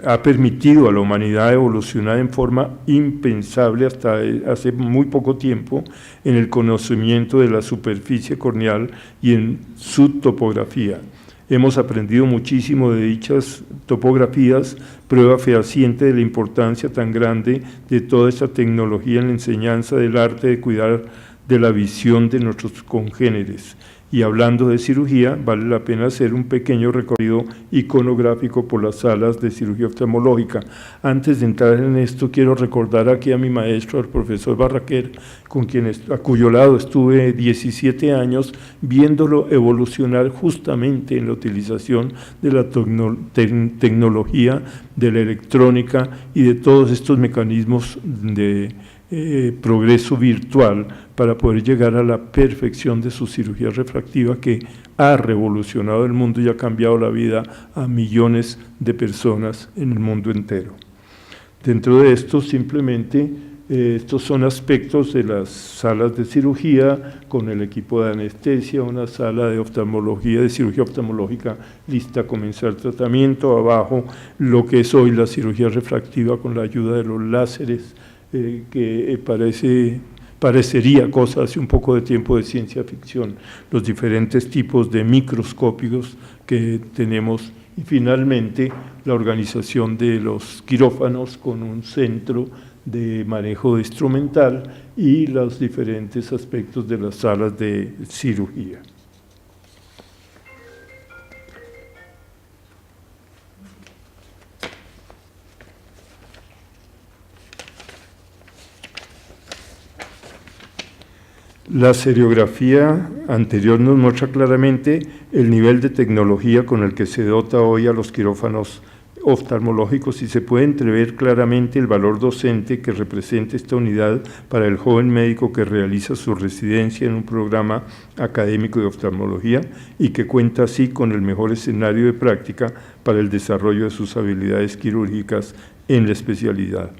ha permitido a la humanidad evolucionar en forma impensable hasta hace muy poco tiempo en el conocimiento de la superficie corneal y en su topografía. Hemos aprendido muchísimo de dichas topografías, prueba fehaciente de la importancia tan grande de toda esta tecnología en la enseñanza del arte de cuidar de la visión de nuestros congéneres. Y hablando de cirugía, vale la pena hacer un pequeño recorrido iconográfico por las salas de cirugía oftalmológica. Antes de entrar en esto, quiero recordar aquí a mi maestro, al profesor Barraquer, a cuyo lado estuve 17 años, viéndolo evolucionar justamente en la utilización de la tecnología, de la electrónica y de todos estos mecanismos de progreso virtual para poder llegar a la perfección de su cirugía refractiva, que ha revolucionado el mundo y ha cambiado la vida a millones de personas en el mundo entero. Dentro de esto, simplemente estos son aspectos de las salas de cirugía con el equipo de anestesia, una sala de oftalmología, de cirugía oftalmológica lista a comenzar tratamiento, abajo lo que es hoy la cirugía refractiva con la ayuda de los láseres, que parecería cosa hace un poco de tiempo de ciencia ficción, los diferentes tipos de microscópicos que tenemos, y finalmente la organización de los quirófanos con un centro de manejo instrumental y los diferentes aspectos de las salas de cirugía. La serigrafía anterior nos muestra claramente el nivel de tecnología con el que se dota hoy a los quirófanos oftalmológicos y se puede entrever claramente el valor docente que representa esta unidad para el joven médico que realiza su residencia en un programa académico de oftalmología y que cuenta así con el mejor escenario de práctica para el desarrollo de sus habilidades quirúrgicas en la especialidad.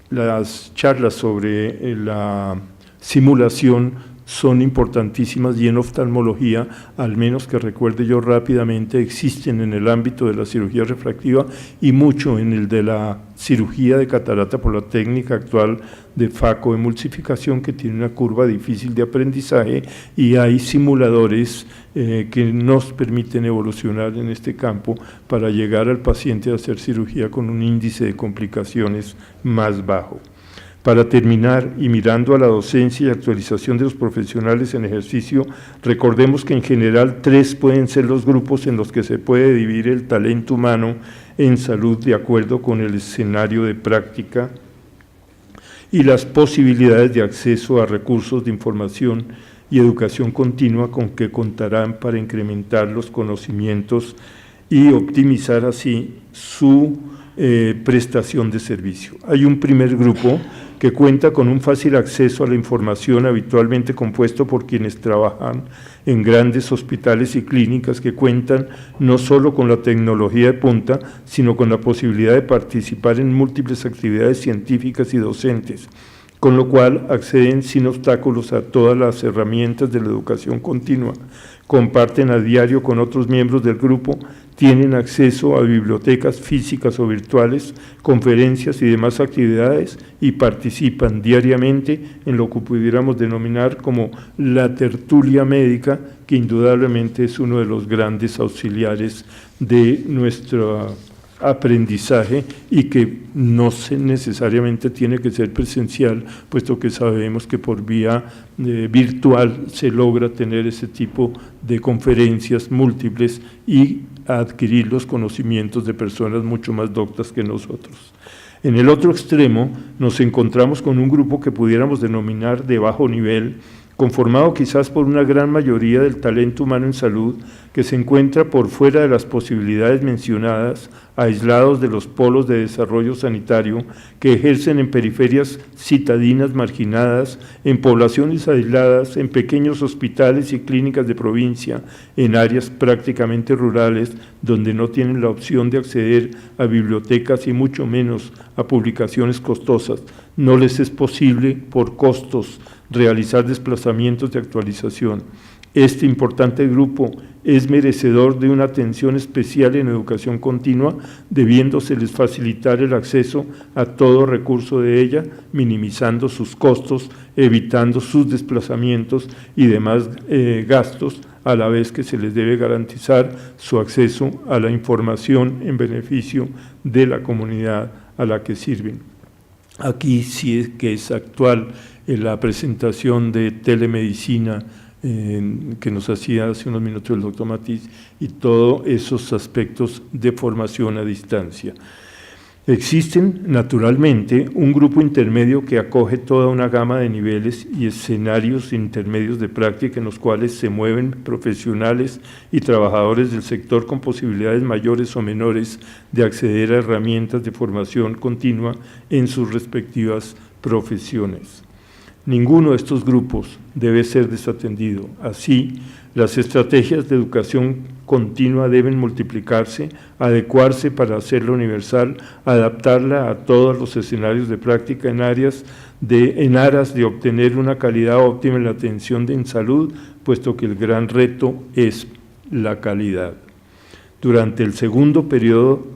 Las charlas sobre la simulación son importantísimas y en oftalmología, al menos que recuerde yo rápidamente, existen en el ámbito de la cirugía refractiva y mucho en el de la cirugía de catarata por la técnica actual de facoemulsificación, que tiene una curva difícil de aprendizaje, y hay simuladores que nos permiten evolucionar en este campo para llegar al paciente a hacer cirugía con un índice de complicaciones más bajo. Para terminar, y mirando a la docencia y actualización de los profesionales en ejercicio, recordemos que en general 3 pueden ser los grupos en los que se puede dividir el talento humano en salud de acuerdo con el escenario de práctica y las posibilidades de acceso a recursos de información y educación continua con que contarán para incrementar los conocimientos y optimizar así su prestación de servicio. Hay un primer grupo que cuenta con un fácil acceso a la información, habitualmente compuesto por quienes trabajan en grandes hospitales y clínicas que cuentan no solo con la tecnología de punta, sino con la posibilidad de participar en múltiples actividades científicas y docentes, con lo cual acceden sin obstáculos a todas las herramientas de la educación continua, comparten a diario con otros miembros del grupo, tienen acceso a bibliotecas físicas o virtuales, conferencias y demás actividades y participan diariamente en lo que pudiéramos denominar como la tertulia médica, que indudablemente es uno de los grandes auxiliares de nuestro aprendizaje y que no necesariamente tiene que ser presencial, puesto que sabemos que por vía virtual se logra tener ese tipo de conferencias múltiples y adquirir los conocimientos de personas mucho más doctas que nosotros. En el otro extremo nos encontramos con un grupo que pudiéramos denominar de bajo nivel, conformado quizás por una gran mayoría del talento humano en salud que se encuentra por fuera de las posibilidades mencionadas, aislados de los polos de desarrollo sanitario, que ejercen en periferias citadinas marginadas, en poblaciones aisladas, en pequeños hospitales y clínicas de provincia, en áreas prácticamente rurales, donde no tienen la opción de acceder a bibliotecas y mucho menos a publicaciones costosas. No les es posible, por costos, realizar desplazamientos de actualización. Este importante grupo es merecedor de una atención especial en educación continua, debiéndoseles facilitar el acceso a todo recurso de ella, minimizando sus costos, evitando sus desplazamientos y demás gastos, a la vez que se les debe garantizar su acceso a la información en beneficio de la comunidad a la que sirven. Aquí sí es que es actual la presentación de telemedicina que nos hacía hace unos minutos el doctor Matiz y todos esos aspectos de formación a distancia. Existen, naturalmente, un grupo intermedio que acoge toda una gama de niveles y escenarios intermedios de práctica en los cuales se mueven profesionales y trabajadores del sector con posibilidades mayores o menores de acceder a herramientas de formación continua en sus respectivas profesiones. Ninguno de estos grupos debe ser desatendido. Así, las estrategias de educación continua deben multiplicarse, adecuarse para hacerla universal, adaptarla a todos los escenarios de práctica en aras de obtener una calidad óptima en la atención en salud, puesto que el gran reto es la calidad. Durante el segundo periodo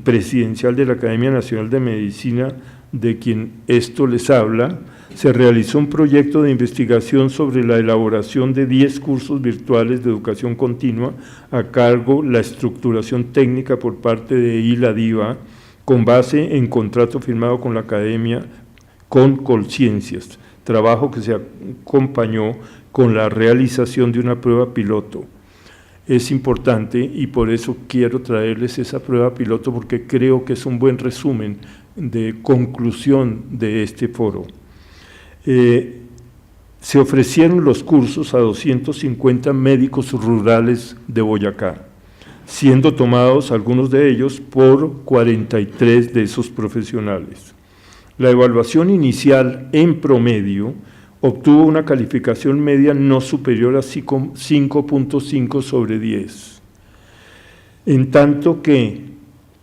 presidencial de la Academia Nacional de Medicina, de quien esto les habla, se realizó un proyecto de investigación sobre la elaboración de 10 cursos virtuales de educación continua a cargo la estructuración técnica por parte de ILADIVA, con base en contrato firmado con la Academia con Colciencias, trabajo que se acompañó con la realización de una prueba piloto. Es importante y por eso quiero traerles esa prueba piloto, porque creo que es un buen resumen de conclusión de este foro. Se ofrecieron los cursos a 250 médicos rurales de Boyacá, siendo tomados algunos de ellos por 43 de esos profesionales. La evaluación inicial en promedio obtuvo una calificación media no superior a 5.5 sobre 10, en tanto que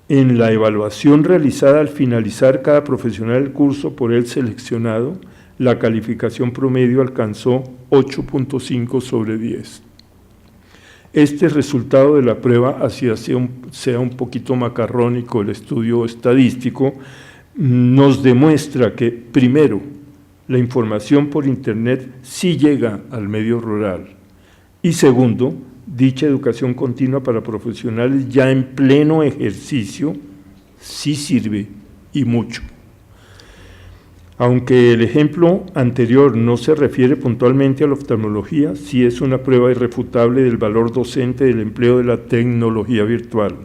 en la evaluación realizada al finalizar cada profesional del curso por él seleccionado, la calificación promedio alcanzó 8.5 sobre 10. Este resultado de la prueba, así sea un poquito macarrónico el estudio estadístico, nos demuestra que, primero, la información por Internet sí llega al medio rural, y segundo, dicha educación continua para profesionales ya en pleno ejercicio sí sirve y mucho. Aunque el ejemplo anterior no se refiere puntualmente a la oftalmología, sí es una prueba irrefutable del valor docente del empleo de la tecnología virtual.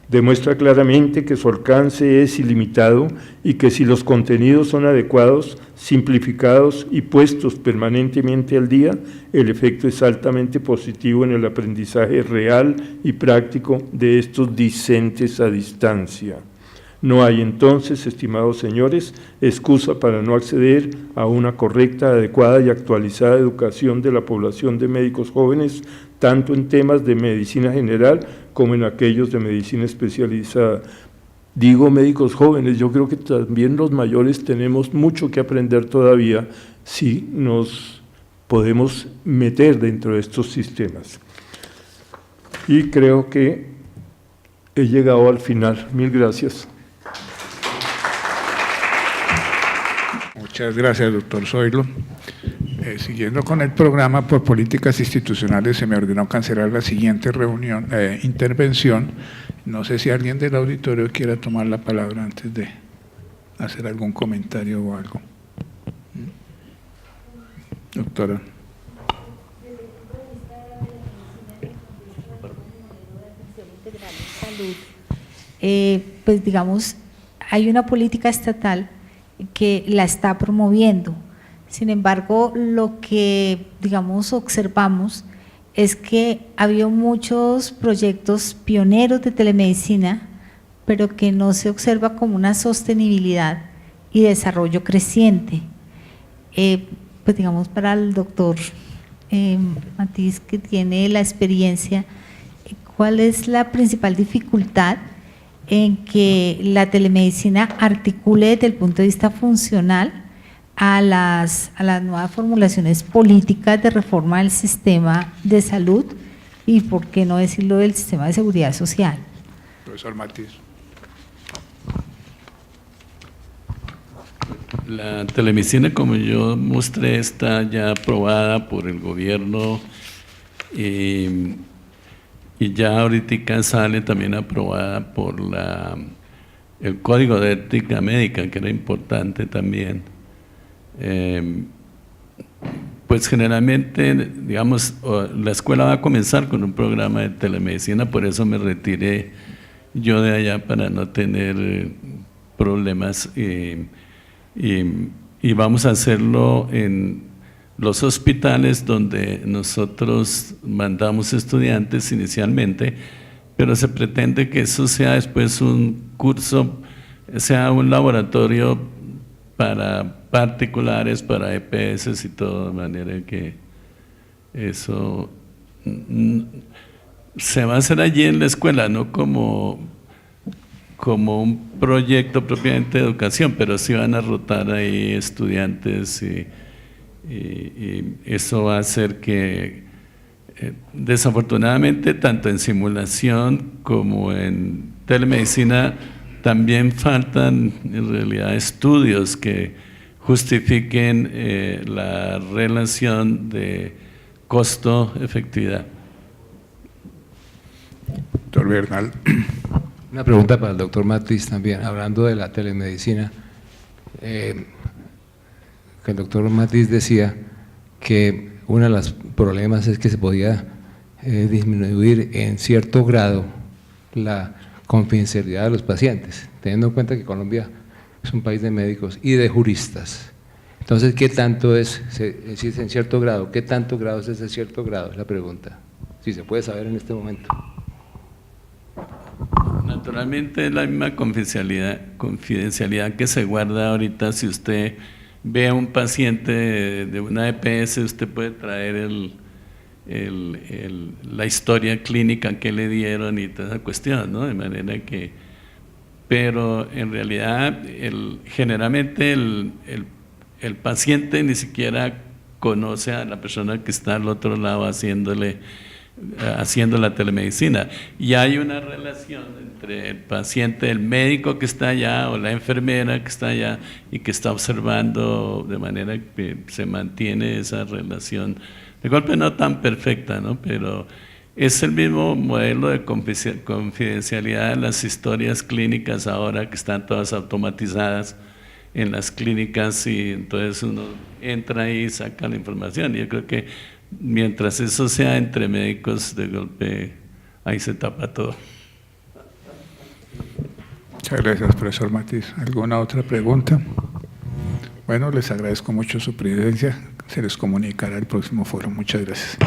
Demuestra claramente que su alcance es ilimitado y que si los contenidos son adecuados, simplificados y puestos permanentemente al día, el efecto es altamente positivo en el aprendizaje real y práctico de estos discentes a distancia. No hay entonces, estimados señores, excusa para no acceder a una correcta, adecuada y actualizada educación de la población de médicos jóvenes, tanto en temas de medicina general como en aquellos de medicina especializada. Digo médicos jóvenes, yo creo que también los mayores tenemos mucho que aprender todavía si nos podemos meter dentro de estos sistemas. Y creo que he llegado al final. Mil gracias. Muchas gracias, doctor Zoilo. Siguiendo con el programa, por políticas institucionales se me ordenó cancelar la siguiente intervención. No sé si alguien del auditorio quiera tomar la palabra antes de hacer algún comentario o algo. Doctora. Pues digamos, hay una política estatal que la está promoviendo. Sin embargo, lo que, digamos, observamos es que ha habido muchos proyectos pioneros de telemedicina, pero que no se observa como una sostenibilidad y desarrollo creciente. Pues digamos, para el doctor Matiz, que tiene la experiencia, ¿cuál es la principal dificultad en que la telemedicina articule desde el punto de vista funcional a las nuevas formulaciones políticas de reforma del sistema de salud y, por qué no decirlo, del sistema de seguridad social? Profesor Matiz. La telemedicina, como yo mostré, está ya aprobada por el gobierno y ya ahorita sale también aprobada por el Código de Ética Médica, que era importante también. Pues generalmente, digamos, la escuela va a comenzar con un programa de telemedicina, por eso me retiré yo de allá para no tener problemas y vamos a hacerlo en los hospitales donde nosotros mandamos estudiantes inicialmente, pero se pretende que eso sea después un curso, sea un laboratorio para particulares para EPS y todo, de manera que eso se va a hacer allí en la escuela, no como un proyecto propiamente de educación, pero sí van a rotar ahí estudiantes y eso va a hacer que desafortunadamente tanto en simulación como en telemedicina también faltan en realidad estudios que justifiquen la relación de costo-efectividad. Doctor Bernal. Una pregunta para el doctor Matiz también, hablando de la telemedicina. Que el doctor Matiz decía que uno de los problemas es que se podía disminuir en cierto grado la confidencialidad de los pacientes, teniendo en cuenta que Colombia es un país de médicos y de juristas. Entonces, ¿qué tanto es, si es en cierto grado, qué tanto grado es ese cierto grado? Es la pregunta, si se puede saber en este momento. Naturalmente es la misma confidencialidad que se guarda ahorita. Si usted ve a un paciente de una EPS, usted puede traer la historia clínica que le dieron y toda esa cuestión, ¿no? De manera que, pero en realidad generalmente el paciente ni siquiera conoce a la persona que está al otro lado haciendo la telemedicina, y hay una relación entre el paciente, el médico que está allá o la enfermera que está allá y que está observando, de manera que se mantiene esa relación, de golpe no tan perfecta, ¿no? Pero es el mismo modelo de confidencialidad de las historias clínicas ahora, que están todas automatizadas en las clínicas, y entonces uno entra ahí y saca la información. Yo creo que mientras eso sea entre médicos, de golpe ahí se tapa todo. Muchas gracias, profesor Matiz. ¿Alguna otra pregunta? Bueno, les agradezco mucho su presencia. Se les comunicará el próximo foro. Muchas gracias.